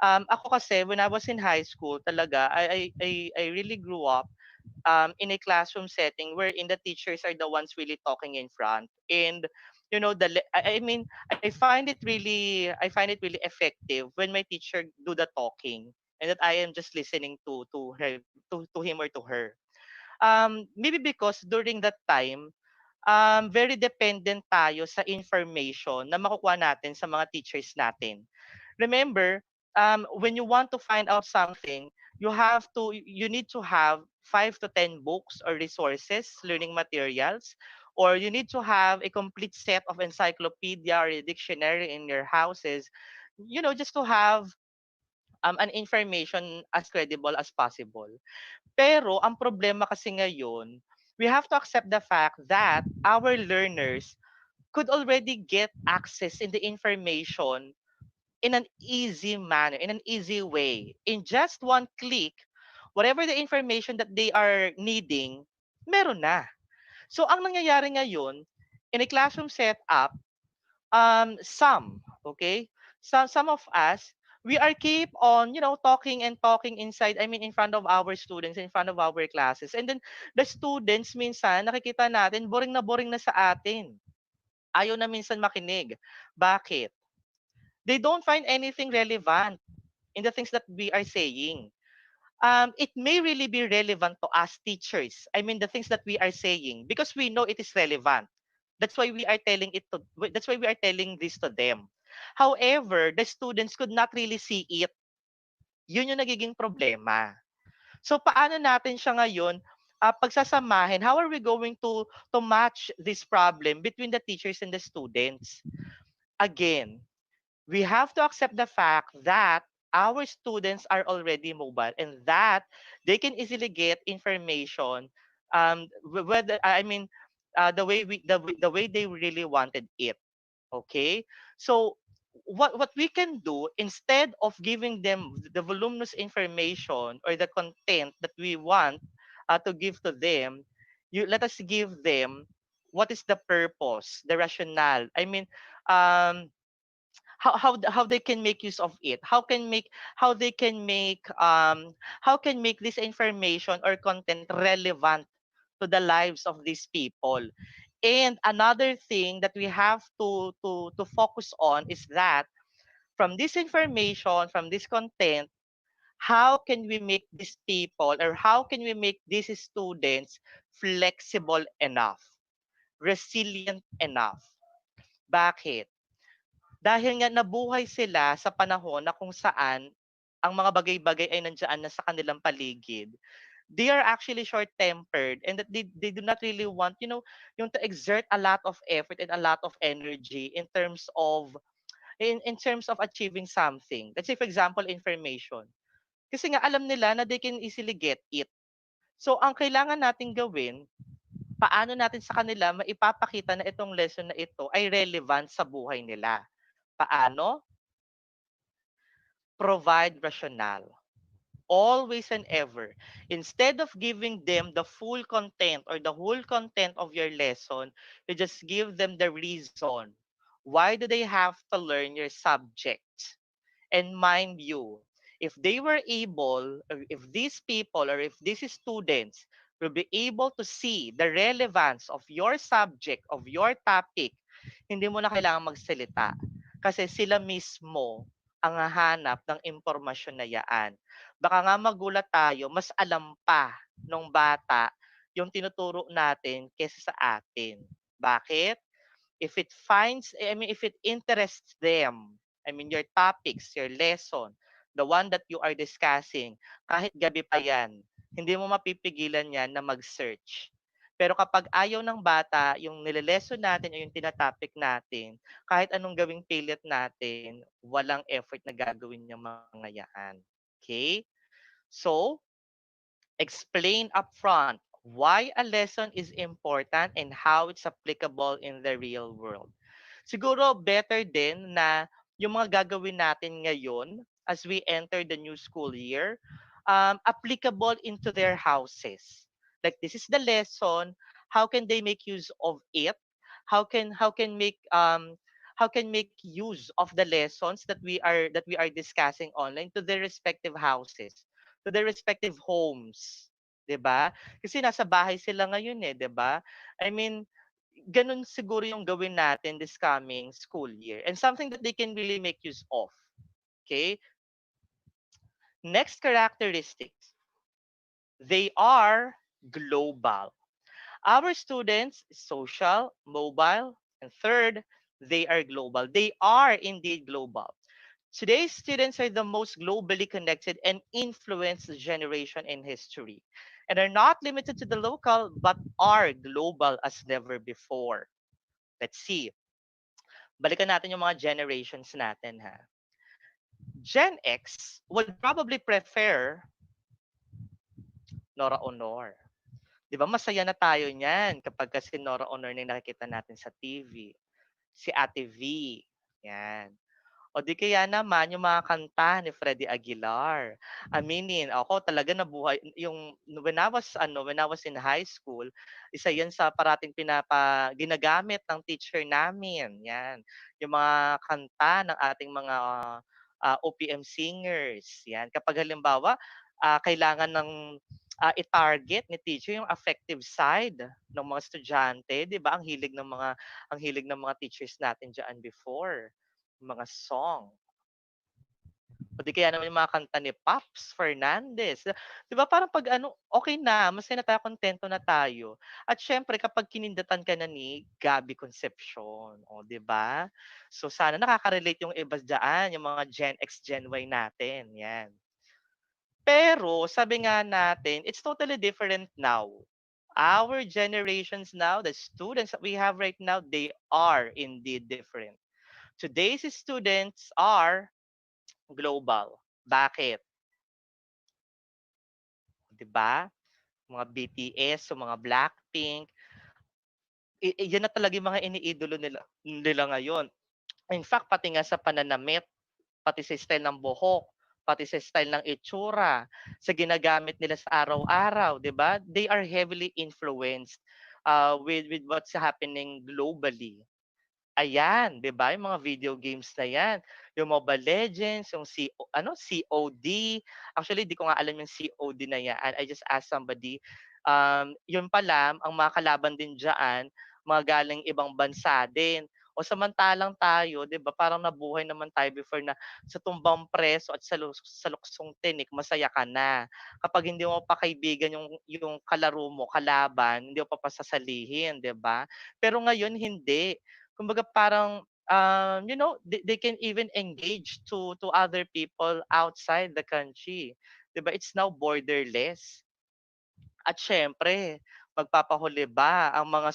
ako kasi when I was in high school talaga I really grew up in a classroom setting wherein the teachers are the ones really talking in front. And I find it really effective when my teacher do the talking and that I am just listening to him or to her. Maybe because during that time, very dependent tayo sa information na makukuha natin sa mga teachers natin. Remember, when you want to find out something, you need to have 5 to 10 books or resources, learning materials, or you need to have a complete set of encyclopedia or a dictionary in your houses, just to have an information as credible as possible. Pero ang problema kasi ngayon, we have to accept the fact that our learners could already get access in the information in an easy manner, in an easy way. In just one click, whatever the information that they are needing, meron na. So ang nangyayari ngayon, in a classroom setup, okay, some of us, we are keep on, talking and talking inside, I mean, in front of our students, in front of our classes. And then, the students, minsan, nakikita natin, boring na sa atin. Ayaw na minsan makinig. Bakit? They don't find anything relevant in the things that we are saying. It may really be relevant to us teachers. I mean, the things that we are saying, because we know it is relevant. That's why we are telling this to them. However, the students could not really see it. Yun yung nagiging problema. So paano natin siya ngayon pagsasamahin? How are we going to match this problem between the teachers and the students? Again, we have to accept the fact that our students are already mobile and that they can easily get information, whether I mean the way they really wanted it. Okay, so what we can do, instead of giving them the voluminous information or the content that we want to give to them, you let us give them what is the purpose, the rationale. I mean, um how they can make use of it, how they can make how can make this information or content relevant to the lives of these people. And another thing that we have to focus on is that from this information, from this content, how can we make these people, or how can we make these students flexible enough, resilient enough? Bakit? Dahil nga nabuhay sila sa panahon na kung saan ang mga bagay-bagay ay nandiyan na sa kanilang paligid. They are actually short-tempered and that they do not really want, yung to exert a lot of effort and a lot of energy in terms of achieving something. Let's say, for example, information. Kasi nga alam nila na they can easily get it. So ang kailangan nating gawin, paano natin sa kanila maipapakita na itong lesson na ito ay relevant sa buhay nila. Paano? Provide rationale. Always and ever. Instead of giving them the full content or the whole content of your lesson, you just give them the reason. Why do they have to learn your subject? And mind you, if they were able, or if these people, or if these students will be able to see the relevance of your subject, of your topic, hindi mo na kailangan magsalita. Kasi sila mismo ang hahanap ng impormasyon na yaan. Baka nga magulat tayo, mas alam pa nung bata yung tinuturo natin kesa sa atin. Bakit? If it interests them, I mean, your topics, your lesson, the one that you are discussing, kahit gabi pa yan, hindi mo mapipigilan yan na mag-search. Pero kapag ayaw ng bata, yung nileleson natin o yung tinatopic natin, kahit anong gawing pilit natin, walang effort na gagawin yung mga yan. Okay? So, explain upfront why a lesson is important and how it's applicable in the real world. Siguro better din na yung mga gagawin natin ngayon as we enter the new school year, applicable into their houses. Like this is the lesson, how can they make use of it? How can make use of the lessons that we are discussing online to their respective houses, to their respective homes, 'di ba? Kasi nasa bahay sila ngayon eh, 'di ba? I mean, ganun siguro yung gawin natin this coming school year and something that they can really make use of. Okay? Next characteristics. They are global. Our students social, mobile, and third, they are global. They are indeed global. Today's students are the most globally connected and influenced generation in history and are not limited to the local but are global as never before. Let's see. Balikan natin yung mga generations natin ha. Gen X would probably prefer Nora Honor. 'Di ba masaya na tayo niyan kapag kasi Nora Honor na yung nakikita natin sa TV. Si Ate V, yan. O di kaya naman yung mga kanta ni Freddie Aguilar. Aminin, ako talaga nabuhay yung when I was in high school, isa 'yan sa parating ginagamit ng teacher namin, 'yan. Yung mga kanta ng ating mga OPM singers, 'yan. Kapag halimbawa, kailangan ng i-target ni teacher yung affective side ng mga estudyante, 'di ba? Ang hilig ng mga teachers natin diyan before mga song. O di kaya naman yung mga kanta ni Pops Fernandez. 'Di ba parang pag ano, okay na, masaya na tayo, kontento na tayo. At syempre kapag kinindatan ka na ni Gabby Concepcion, o 'di ba? So sana nakaka-relate yung iba diyan, yung mga Gen X, Gen Y natin, 'yan. Pero sabi nga natin, it's totally different now. Our generations now, the students that we have right now, they are indeed different. Today's students are global. Bakit? 'Di ba? Mga BTS o mga Blackpink, yan na talaga yung mga iniidolo nila ngayon. In fact, pati nga sa pananamit, pati sa style ng buhok, pati sa style ng itsura, sa ginagamit nila sa araw-araw, 'di ba? They are heavily influenced with what's happening globally. Ayan, 'di ba, yung mga video games na 'yan, yung Mobile Legends, yung COD. Actually, di ko nga alam yung COD na 'yan. I just asked somebody. Yun pala, ang mga kalaban din diyan, mga galing ibang bansa din. O samantalang tayo, 'di ba, parang nabuhay naman tayo before na sa tumbang preso at sa luksong tinik, masaya ka na. Kapag hindi mo pa kaibigan yung kalaro mo, kalaban, hindi mo pa pasasalihin, 'di ba? Pero ngayon hindi, kumbaga parang they can even engage to other people outside the country. 'Di ba? It's now borderless. At syempre, magpapahuli ba ang mga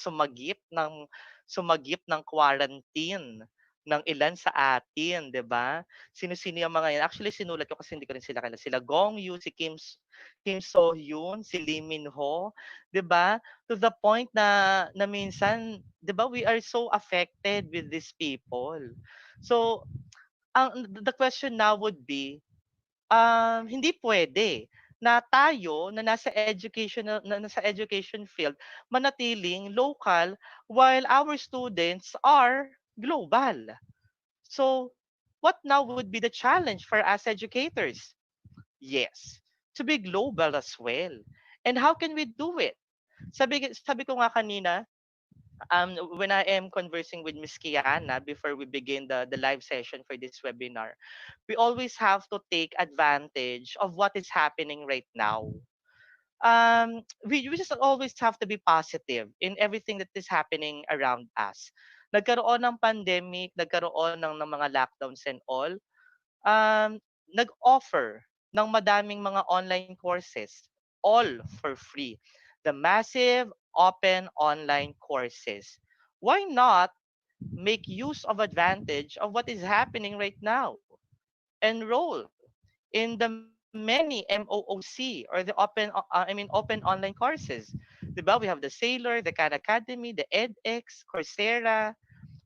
sumagip ng quarantine ng ilan sa atin, 'di ba? Sino-sino yung mga yan? Actually, sinulat ko kasi hindi ko rin sila kilala. Sila Gong Yu, si Kim So Hyun, si Lee Min Ho, 'di ba? To the point na minsan, 'di ba, we are so affected with these people. So, the question now would be, hindi pwede na tayo na nasa education field manatiling local while our students are global. So, what now would be the challenge for us educators? Yes, to be global as well. And how can we do it? Sabi ko nga kanina, when I am conversing with Miss Kiana before we begin the live session for this webinar, we always have to take advantage of what is happening right now. We just always have to be positive in everything that is happening around us. Nagkaroon ng pandemic, nagkaroon ng mga lockdowns and all. nag-offer ng madaming mga online courses, all for free. The massive open online courses. Why not make use of advantage of what is happening right now? Enroll in the many MOOC or the open online courses. 'Di ba? We have the Sailor, the Khan Academy, the edX, Coursera,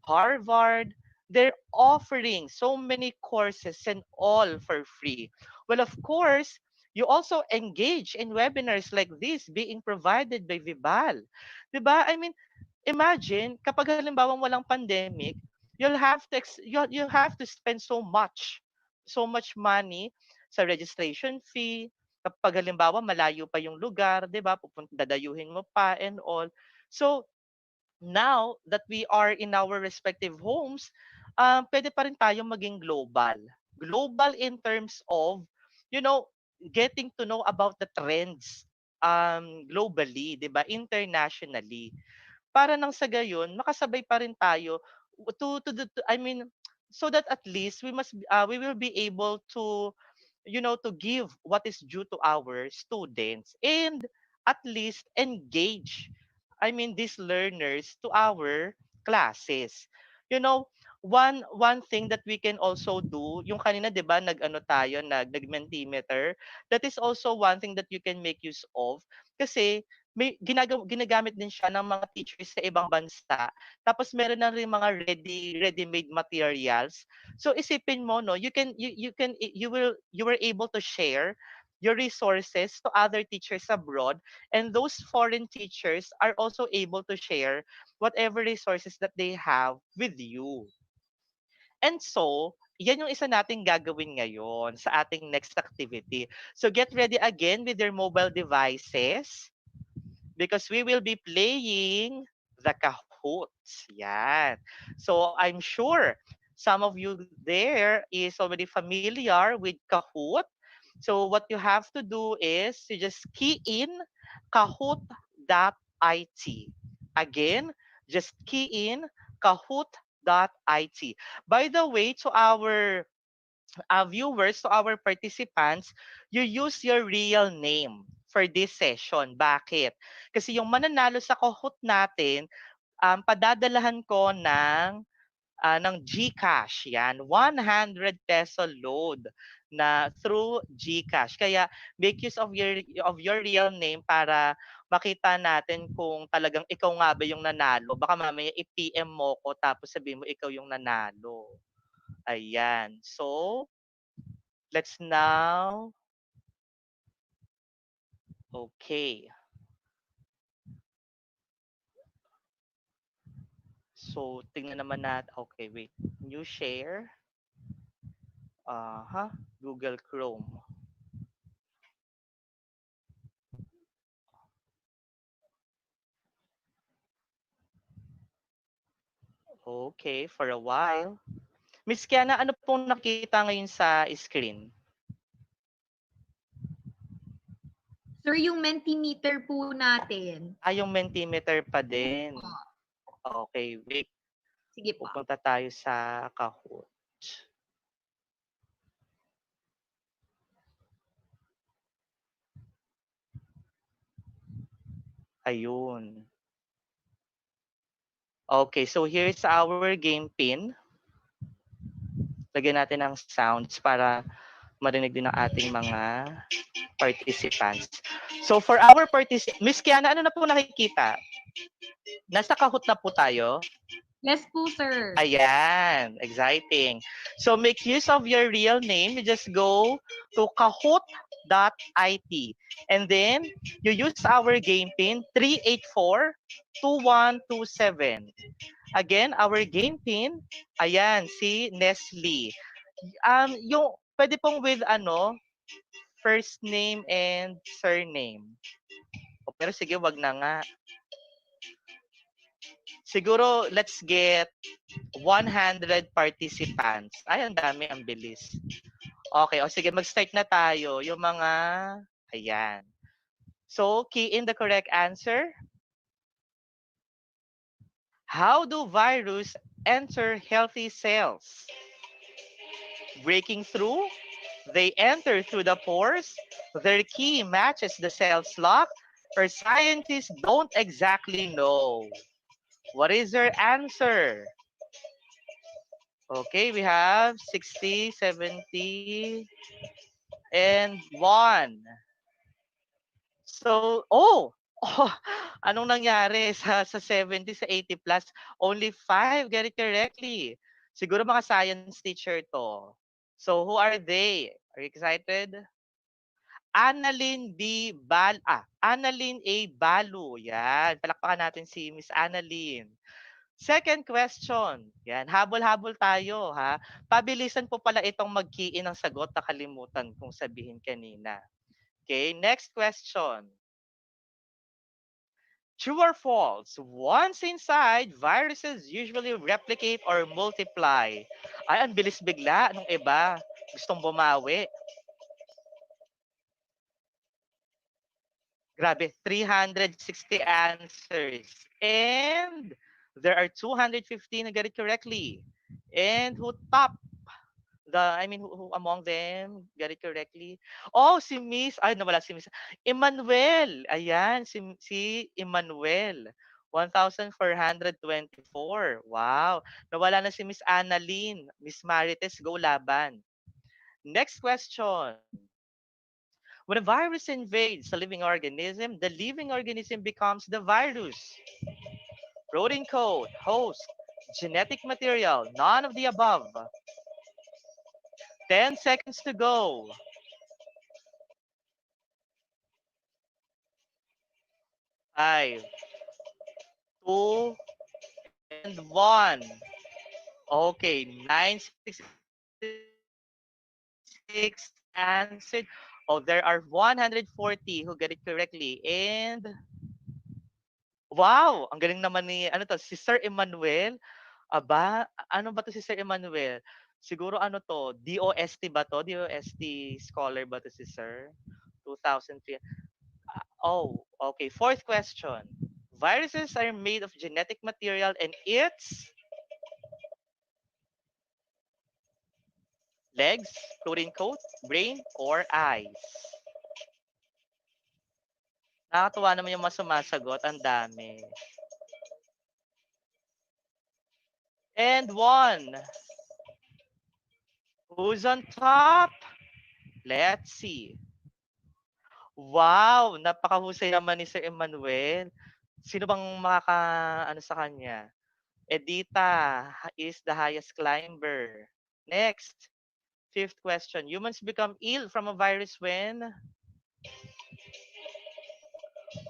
Harvard. They're offering so many courses and all for free. Well, of course, you also engage in webinars like this being provided by Vibal. 'Di ba? I mean, imagine kapag halimbawa walang pandemic, you have to spend so much money sa registration fee. Kapag halimbawa malayo pa yung lugar, 'di ba? Dadayuhin mo pa and all. So, now that we are in our respective homes, pwede pa rin tayong maging global. Global in terms of, you know, getting to know about the trends globally, 'di ba? Internationally, para nang sa gayon makasabay pa rin tayo I mean, so that at least we will be able to, to give what is due to our students, and at least engage, I mean, these learners to our classes. You know, one thing that we can also do, yung kanina 'di ba nag-ano tayo, nag-mentimeter, that is also one thing that you can make use of, kasi ginagamit din siya ng mga teachers sa ibang bansa. Tapos meron na rin mga ready-made materials. So isipin mo, no, you were able to share your resources to other teachers abroad, and those foreign teachers are also able to share whatever resources that they have with you. And so, yan yung isa nating gagawin ngayon sa ating next activity. So get ready again with your mobile devices, because we will be playing the Kahoots. Yan. So I'm sure some of you there is already familiar with Kahoot. So what you have to do is you just key in kahoot.it. Again, just key in kahoot.it. By the way, to our viewers, to our participants, you use your real name for this session. Bakit? Kasi yung mananalo sa Kahoot natin, padadalahan ko ng GCash, yan, 100 peso load na through GCash. Kaya make use of your real name para makita natin kung talagang ikaw nga ba yung nanalo. Baka mamaya i-PM mo ko tapos sabihin mo ikaw yung nanalo. Ayan. So, let's now, okay. So, tingnan naman natin. Okay, wait. New share. Google Chrome. Okay, for a while. Miss Kiana, ano pong nakita ngayon sa screen? Sir, yung Mentimeter po natin. Yung Mentimeter pa din. Okay, wait. Sige po. Pupunta tayo sa Kahoot. Ayun. Okay, so here's our game pin. Lagyan natin ng sounds para marinig din ng ating mga participants. So for our participants, Miss Kiana, ano na po nakikita? Nasa Kahoot na po tayo? Yes po, sir. Ayan, exciting. So make use of your real name. You just go to kahoot.it. And then you use our game pin 3842127. Again, our game pin, ayan, si Nestle. Yung pwede pong with first name and surname. Pero sige, wag na nga. Siguro, let's get 100 participants. Ay, ang dami, ang bilis. Okay, sige, mag-start na tayo. Yung mga, ayan. So, key in the correct answer. How do virus enter healthy cells? Breaking through, They enter through the pores, their key matches the cell's lock, or scientists don't exactly know. What is their answer? Okay, we have 60, 70, and 1. So, oh! Oh, anong nangyari sa 70, sa 80 plus? Only 5 get it correctly. Siguro mga science teacher to. So, who are they? Are you excited? Annalyn A. Balu. Yan. Palakpakan natin si Miss Annalyn. Second question. Yan. Habol-habol tayo, ha? Pabilisan po pala itong mag-key in ng sagot. Nakalimutan kong sabihin kanina. Okay, next question. True or false? Once inside, viruses usually replicate or multiply. Ay, ang bilis bigla nung iba. Gustong bumawi. Grabe, 360 answers. And there are 215 who got it correctly. And who top who among them got it correctly? Oh, si Miss, ay nawala si Miss Emmanuel. Ayan, si Emmanuel. 1,424. Wow. Nawala na si Miss Annalyn. Miss Marites, go laban. Next question. When a virus invades a living organism, the living organism becomes the virus. Protein code, host, genetic material, none of the above. 10 seconds to go. 5, 2, and 1. Okay, 966 answered. Oh, there are 140 who get it correctly. And wow, ang galing naman ni ano to, si Sir Emmanuel. Aba, ano ba to si Sir Emmanuel? Siguro ano to, DOST ba to? DOST scholar ba to si Sir? 2003. Oh, okay. Fourth question. Viruses are made of genetic material and its legs, protein coat, brain, or eyes. Nakakatuwa naman yung mga sumasagot. Ang dami. And 1. Who's on top? Let's see. Wow! Napakahusay naman ni Sir Emmanuel. Sino bang ano sa kanya? Edita is the highest climber. Next. Fifth question. Humans become ill from a virus when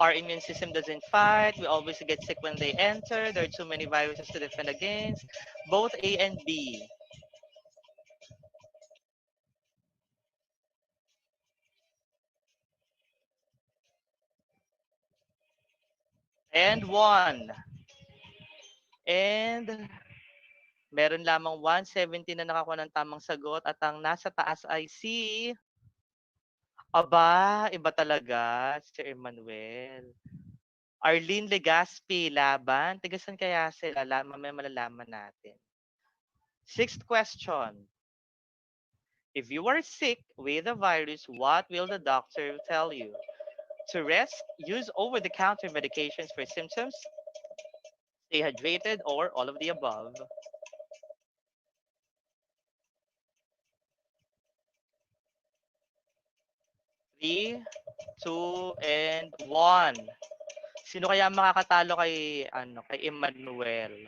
our immune system doesn't fight. We always get sick when they enter. There are too many viruses to defend against. Both A and B. And 1. And meron lamang 170 na nakakuha ng tamang sagot at ang nasa taas ay si aba, iba talaga, si Emmanuel. Arlene Legaspi, laban. Tigasan kaya sila? Mamaya malalaman natin. Sixth question. If you are sick with a virus, what will the doctor tell you? To rest, use over-the-counter medications for symptoms, stay hydrated, or all of the above. 3, 2, and 1. Sino kaya makakatalo kay Emmanuel?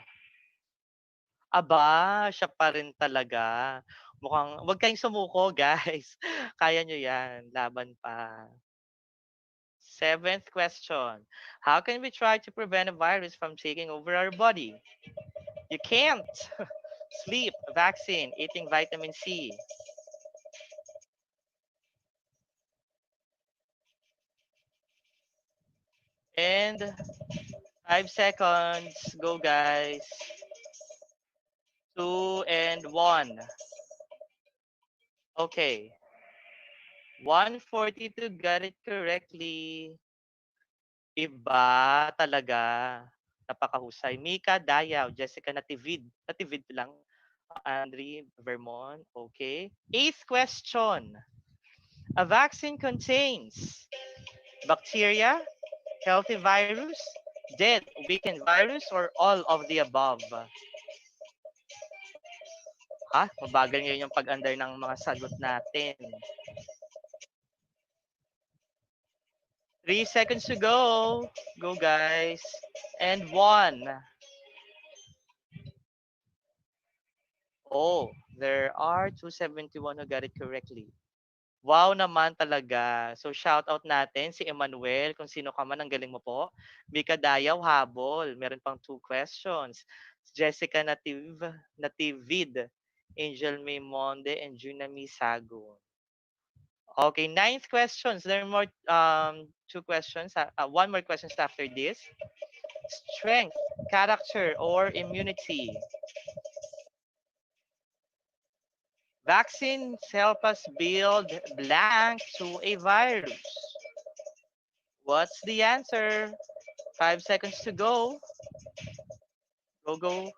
Aba, siya pa rin talaga. Mukhang, wag kayong sumuko, guys. Kaya nyo yan. Laban pa. Seventh question. How can we try to prevent a virus from taking over our body? You can't. Sleep, vaccine, eating vitamin C. And 5 seconds. Go, guys. 2 and 1. Okay. 142 got it correctly. Iba talaga. Napakahusay. Mika Dayaw, Jessica Nativid. Nativid lang. Andre, Vermont. Okay. Eighth question. A vaccine contains bacteria, healthy virus, dead, weakened virus, or all of the above? Ha? Mabagal ngayon yung pag-under ng mga sagot natin. 3 seconds to go. Go, guys. And one. Oh, there are 271 who got it correctly. Wow naman talaga. So shout out natin si Emmanuel, kung sino ka man, ang galing mo po. Mika Dayaw, habol. Meron pang 2 questions. Jessica Nativid, Angel May Monde, and Juna Misago. Okay, ninth questions. There are more, two questions. One more questions after this. Strength, character, or immunity. Vaccines help us build blank to a virus. What's the answer? 5 seconds to go. Go, go.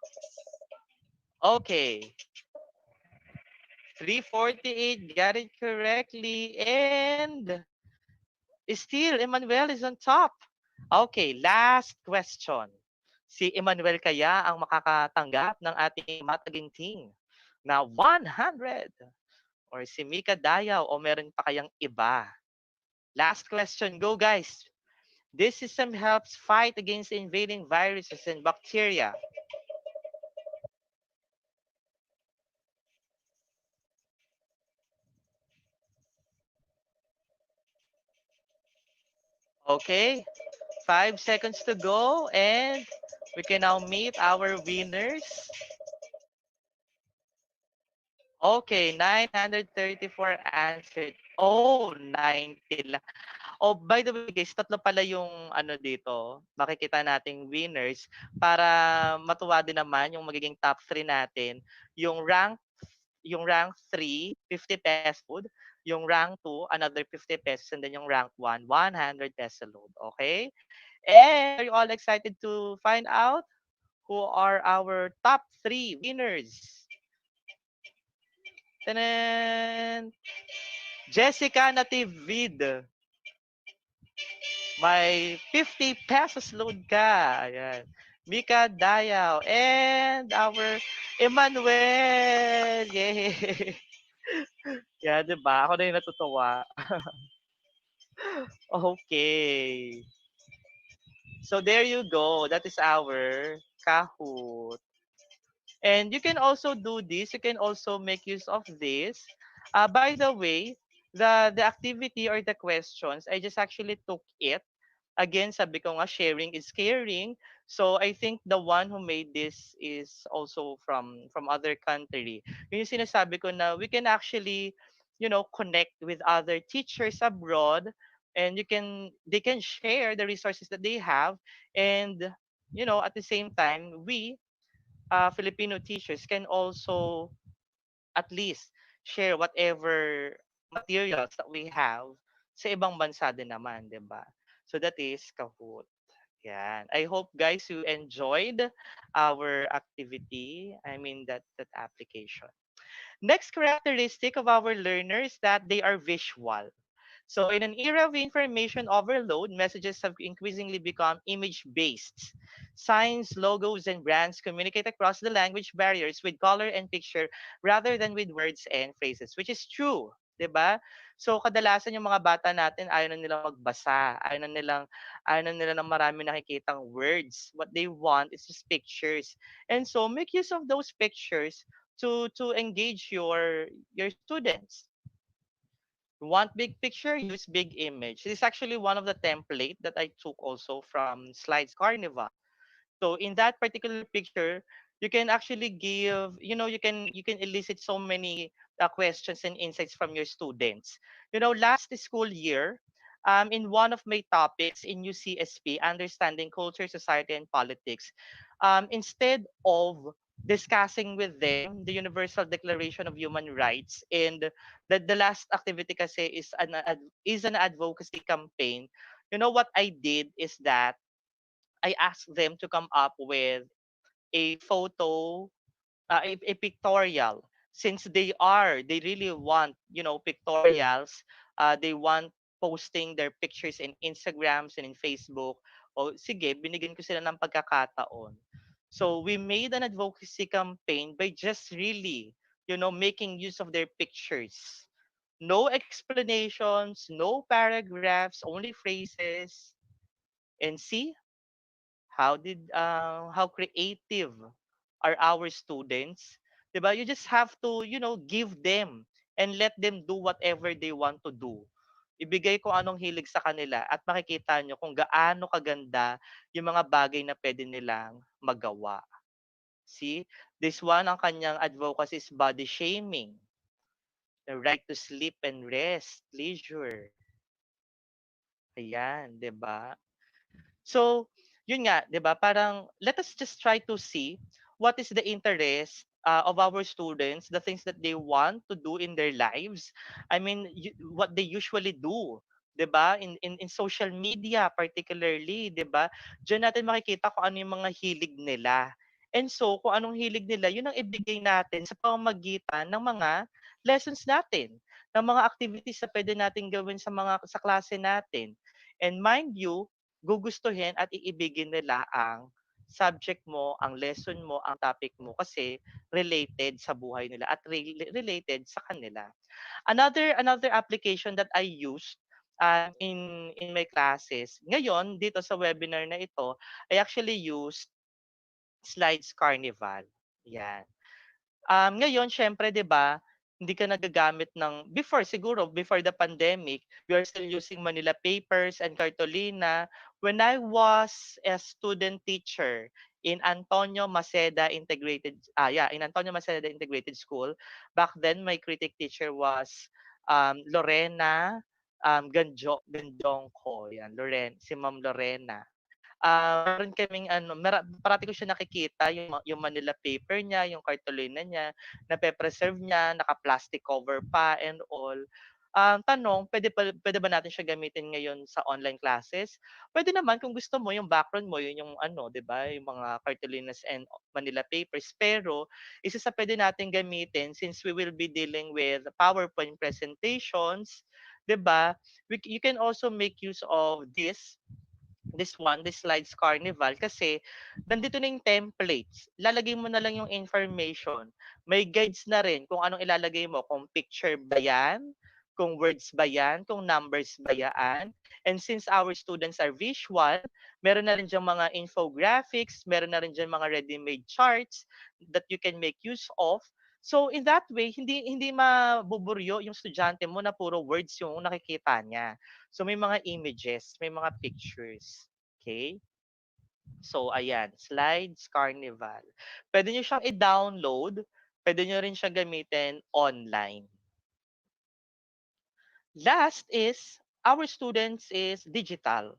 Okay. 348 got it correctly. And still, Emmanuel is on top. Okay, last question. Si Emmanuel kaya ang makakatanggap ng ating mataginting na 100? Or si Mika Dayaw o meron pa kayang iba? Last question. Go, guys. This system helps fight against invading viruses and bacteria. Okay, 5 seconds to go, and we can now meet our winners. Okay, 934 answered. Oh, 90 lang. Oh, by the way guys, tatlo pala yung ano dito, makikita nating winners para matuwa din naman yung magiging top 3 natin. Yung rank 3, 50 pesos load. Yung rank 2, another 50 pesos. And then yung rank 1, 100 peso load. Okay? And are you all excited to find out who are our top 3 winners? Tanan! Jessica Nativid. May 50 pesos load ka. Ayan. Mika Dayaw. And our Emmanuel. Yay! Yeah, diba? Ako na yung natutuwa. Okay. So there you go. That is our Kahoot. And you can also do this. You can also make use of this. By the way, the activity or the questions, I just actually took it. Again, sabi ko nga, sharing is caring. So I think the one who made this is also from other country. Yun yung sinasabi ko na we can actually, connect with other teachers abroad, and they can share the resources that they have, and at the same time we Filipino teachers can also at least share whatever materials that we have sa ibang bansa din naman, 'di ba? So that is Kahoot. Yan. I hope guys you enjoyed our activity. I mean that application. Next characteristic of our learners that they are visual. So in an era of information overload, messages have increasingly become image-based. Signs, logos, and brands communicate across the language barriers with color and picture rather than with words and phrases, which is true. 'Di ba? So kadalasan yung mga bata natin ayaw na nilang magbasa, ayaw na nila ng marami nakikitang words. What they want is just pictures. And so make use of those pictures to engage your students. Want big picture, use big image. This is actually one of the template that I took also from Slides Carnival. So in that particular picture, you can actually give, you can elicit so many questions and insights from your students. Last school year, in one of my topics in UCSP, Understanding Culture, Society, and Politics, instead of discussing with them the Universal Declaration of Human Rights, and the last activity kasi is an advocacy campaign. What I did is that I asked them to come up with a photo a pictorial, since they really want, pictorials. They want posting their pictures in Instagrams and in Facebook. O sige, binigyan ko sila ng pagkakataon. So we made an advocacy campaign by just really, making use of their pictures. No explanations, no paragraphs, only phrases. And see how creative are our students. 'Di ba? You just have to, give them and let them do whatever they want to do. Ibigay ko anong hilig sa kanila at makikita nyo kung gaano kaganda yung mga bagay na pwede nilang magawa. See? This one, ang kanyang advocacy is body shaming. The right to sleep and rest, leisure. Ayan, 'di ba? So, yun nga, 'di ba? Parang let us just try to see what is the interest of our students, the things that they want to do in their lives. I mean, what they usually do, 'di ba? In social media particularly, 'di ba? Diyan natin makikita kung ano yung mga hilig nila. And so, kung anong hilig nila, yun ang ibigay natin sa pamamagitan ng mga lessons natin, ng mga activities na pwede natin gawin sa klase natin. And mind you, gugustuhin at iibigin nila ang subject mo, ang lesson mo, ang topic mo kasi related sa buhay nila at related sa kanila. Another application that I use in my classes. Ngayon, dito sa webinar na ito, I actually use Slides Carnival. Yan. Ngayon siyempre 'di ba, hindi ka nagagamit ng before the pandemic, we are still using Manila papers and cartolina. When I was a student teacher in Antonio Maceda Integrated School, back then my critic teacher was Lorena Ganjongko, yan, si Ma'am Lorena. Meron kaming parati ko siya nakikita yung Manila paper niya, yung cartolina niya, nape-preserve niya, naka-plastic cover pa and all. Tanong, pwede ba natin siya gamitin ngayon sa online classes? Pwede naman kung gusto mo yung background mo, yun yung 'di ba, yung mga cartolinas and Manila papers. Pero isa sa pwede natin gamitin since we will be dealing with PowerPoint presentations, 'di ba? You can also make use of this Slides Carnival kasi nandito na yung templates. Lalagay mo na lang yung information. May guides na rin kung anong ilalagay mo, kung picture ba yan, kung words ba yan, kung numbers ba yan. And since our students are visual, meron na rin dyan mga infographics, meron na rin dyan mga ready-made charts that you can make use of. So in that way, hindi mabuburyo yung estudyante mo na puro words yung nakikita niya. So may mga images, may mga pictures. Okay? So ayan, Slides Carnival. Pwede niyo siyang i-download, pwede niyo rin siya gamitin online. Last is our students is digital.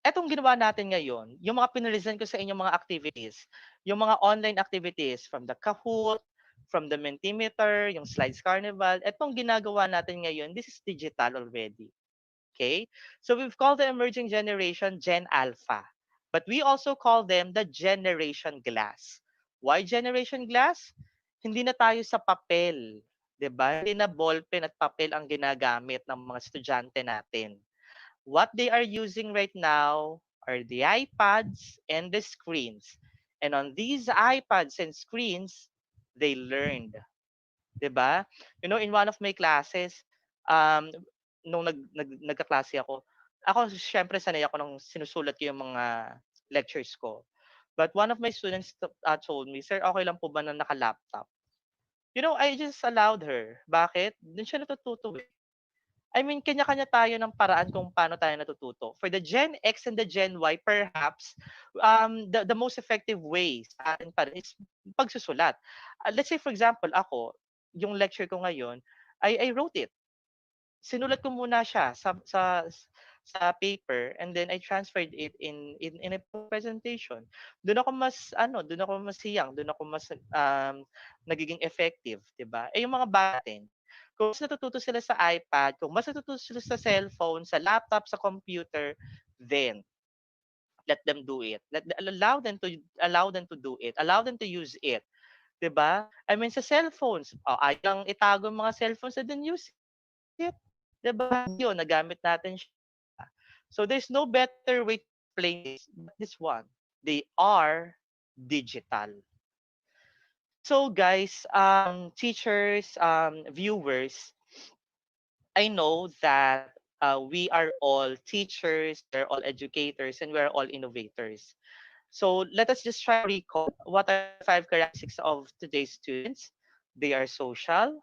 Etong ginawa natin ngayon, yung mga pinresent ko sa inyo mga activities, yung mga online activities from the Kahoot, from the Mentimeter, yung Slides Carnival, etong ginagawa natin ngayon, this is digital already. Okay? So we've called the emerging generation Gen Alpha. But we also call them the Generation Glass. Why Generation Glass? Hindi na tayo sa papel. 'Di ba? Hindi na ballpen at papel ang ginagamit ng mga estudyante natin. What they are using right now are the iPads and the screens. And on these iPads and screens, they learned. 'Di ba? In one of my classes, um, nung nagkaklase ako siyempre sanay ako nung sinusulat ko yung mga lectures ko. But one of my students told me, "Sir, okay lang po ba na naka-laptop?" I just allowed her. Bakit? Do'n siya natututo eh. I mean, kanya-kanya tayo ng paraan kung paano tayo natututo. For the Gen X and the Gen Y, perhaps, the most effective way sa atin pa rin is pagsusulat. Let's say, for example, ako, yung lecture ko ngayon, I wrote it. Sinulat ko muna siya sa paper and then I transferred it in a presentation. Doon ako mas hiyang, doon ako mas nagiging effective, 'di ba? Yung mga bata kung mas natututo sila sa iPad, kung mas natututo sila sa cellphone, sa laptop, sa computer, then let them do it. Allow them to do it. Allow them to use it. 'Di ba? I mean, sa cellphones, ayaw lang itago yung mga cellphones, then use it. 'Di ba? Video, nagamit natin siya. So there's no better way to explain this but this one. They are digital. So guys, teachers, viewers, I know that we are all teachers, we are all educators, and we are all innovators. So let us just try to recall what are the five characteristics of today's students. They are social,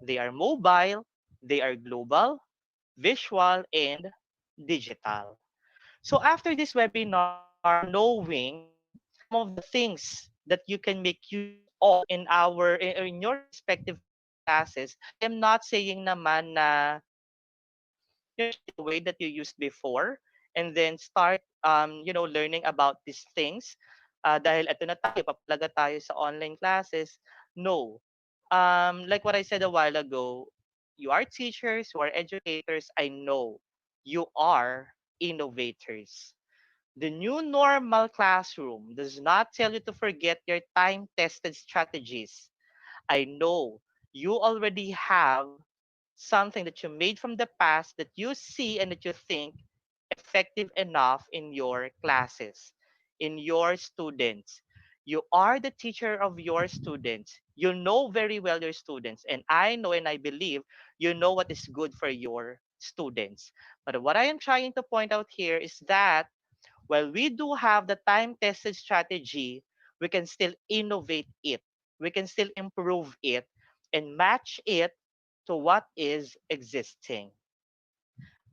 they are mobile, they are global, visual, and digital. So after this webinar, after knowing some of the things that you can make use of in your respective classes, I am not saying naman na change the way that you used before and then start learning about these things dahil ito na tayo papalaga tayo sa online classes. No. Like what I said a while ago, you are teachers, you are educators, I know you are innovators. The new normal classroom does not tell you to forget your time tested strategies. I know you already have something that you made from the past that you see and that you think effective enough in your classes, in your students. You are the teacher of your students. You know very well your students. And I know and I believe you know what is good for your students. But what I am trying to point out here is that while we do have the time tested strategy, we can still innovate it. We can still improve it and match it to what is existing.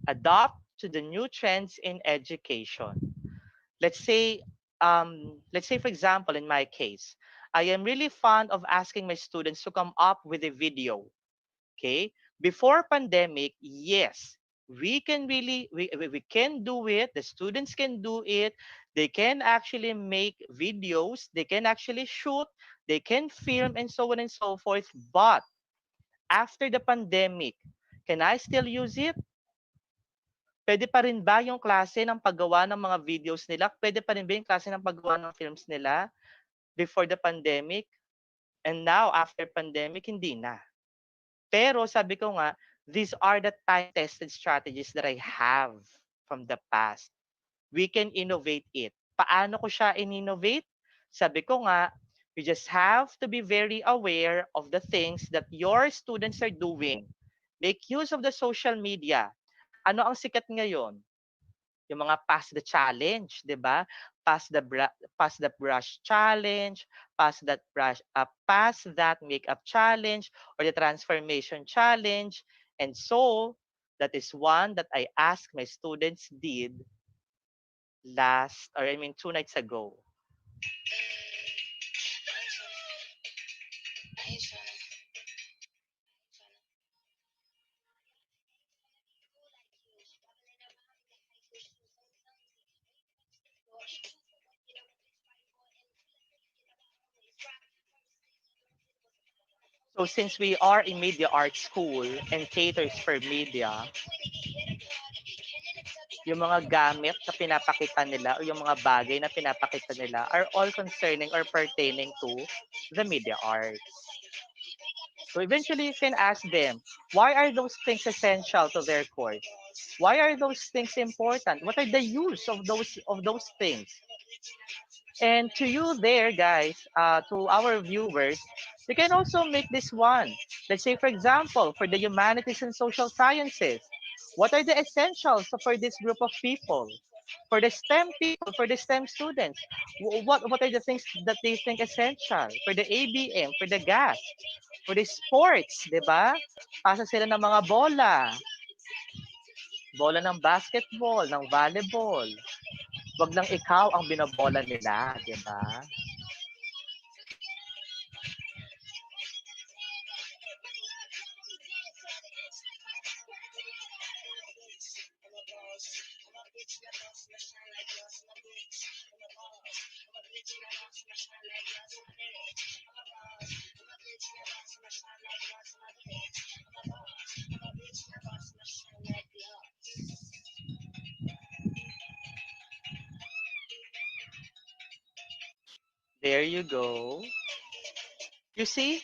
Adapt to the new trends in education. Let's say for example, in my case, I am really fond of asking my students to come up with a video. Okay, before pandemic, yes, we can do it. The students can do it. They can actually make videos. They can actually shoot. They can film and so on and so forth. But after the pandemic, can I still use it? Pwede pa rin ba yung klase ng paggawa ng mga videos nila? Pwede pa rin ba yung klase ng paggawa ng films nila before the pandemic? And now, after pandemic, hindi na. Pero sabi ko nga, these are the time-tested strategies that I have from the past. We can innovate it. Paano ko siya in-innovate? Sabi ko nga, you just have to be very aware of the things that your students are doing. Make use of the social media. Ano ang sikat ngayon? Yung mga pass the challenge, 'di ba? Pass the brush challenge, pass that makeup challenge or the transformation challenge. And so that is one that I asked my students did last or I mean 2 nights ago. So since we are a media art school and caters for media, yung mga gamit na pinapakita nila o yung mga bagay na pinapakita nila are all concerning or pertaining to the media arts. So eventually you can ask them, why are those things essential to their course? Why are those things important? What are the use of those things? And to you there, guys, to our viewers, you can also make this one. Let's say, for example, for the humanities and social sciences, what are the essentials for this group of people? For the STEM people, for the STEM students, what are the things that they think essential? For the ABM, for the GAS, for the sports, di ba? Pasa sila ng mga bola. Bola ng basketball, ng volleyball. Wag lang ikaw ang binobola nila, di ba? There you go. You see,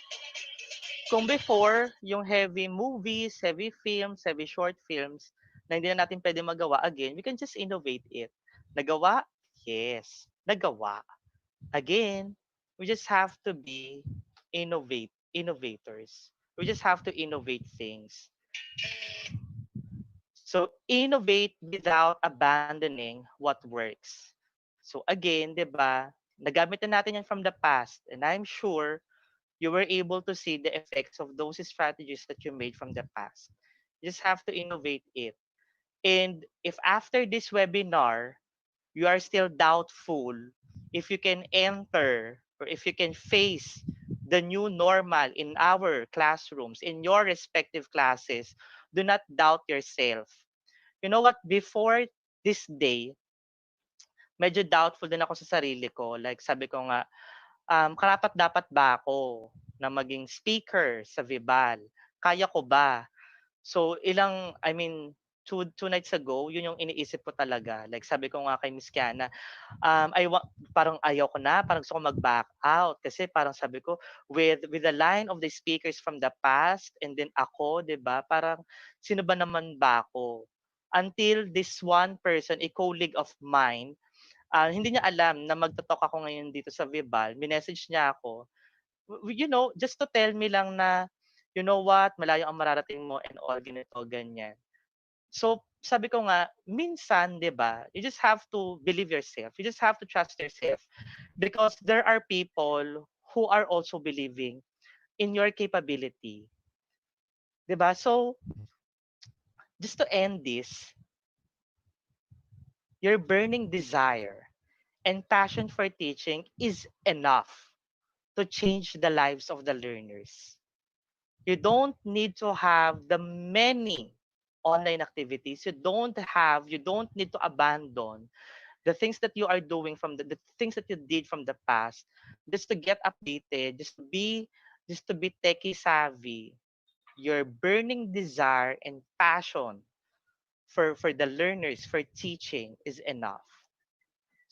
kung before, yung heavy movies, heavy films, heavy short films, na hindi na natin pwede magawa again, we can just innovate it. Nagawa? Yes. Nagawa. Again, we just have to be innovators. We just have to innovate things. So innovate without abandoning what works. So again, 'di ba? Nagamit na natin yan from the past, and I'm sure you were able to see the effects of those strategies that you made from the past. You just have to innovate it. And if after this webinar you are still doubtful if you can enter or if you can face the new normal in our classrooms, in your respective classes, do not doubt yourself. You know what? Before this day, medyo doubtful din ako sa sarili ko. Like sabi ko nga, karapat dapat ba ako na maging speaker sa Vibal? Kaya ko ba? So I mean, two nights ago, yun yung iniisip ko talaga. Like sabi ko nga kay Miss Kiana, parang ayaw ko na, parang gusto ko mag-back out. Kasi parang sabi ko, with the line of the speakers from the past, and then ako, di ba, parang sino ba naman ba ako? Until this one person, a colleague of mine, hindi niya alam na magto-talk ako ngayon dito sa Vibal. Minessage niya ako, just to tell me lang na, you know what, malayo ang mararating mo and all, ganito, ganyan. So, sabi ko nga, minsan, 'di ba, you just have to believe yourself. You just have to trust yourself because there are people who are also believing in your capability. 'Di ba? So, just to end this, your burning desire and passion for teaching is enough to change the lives of the learners. You don't need to have the many online activities. You don't need to abandon the things that you are doing from the things that you did from the past just to get updated, just to be techie savvy. Your burning desire and passion for the learners for teaching is enough.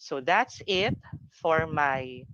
So that's it for my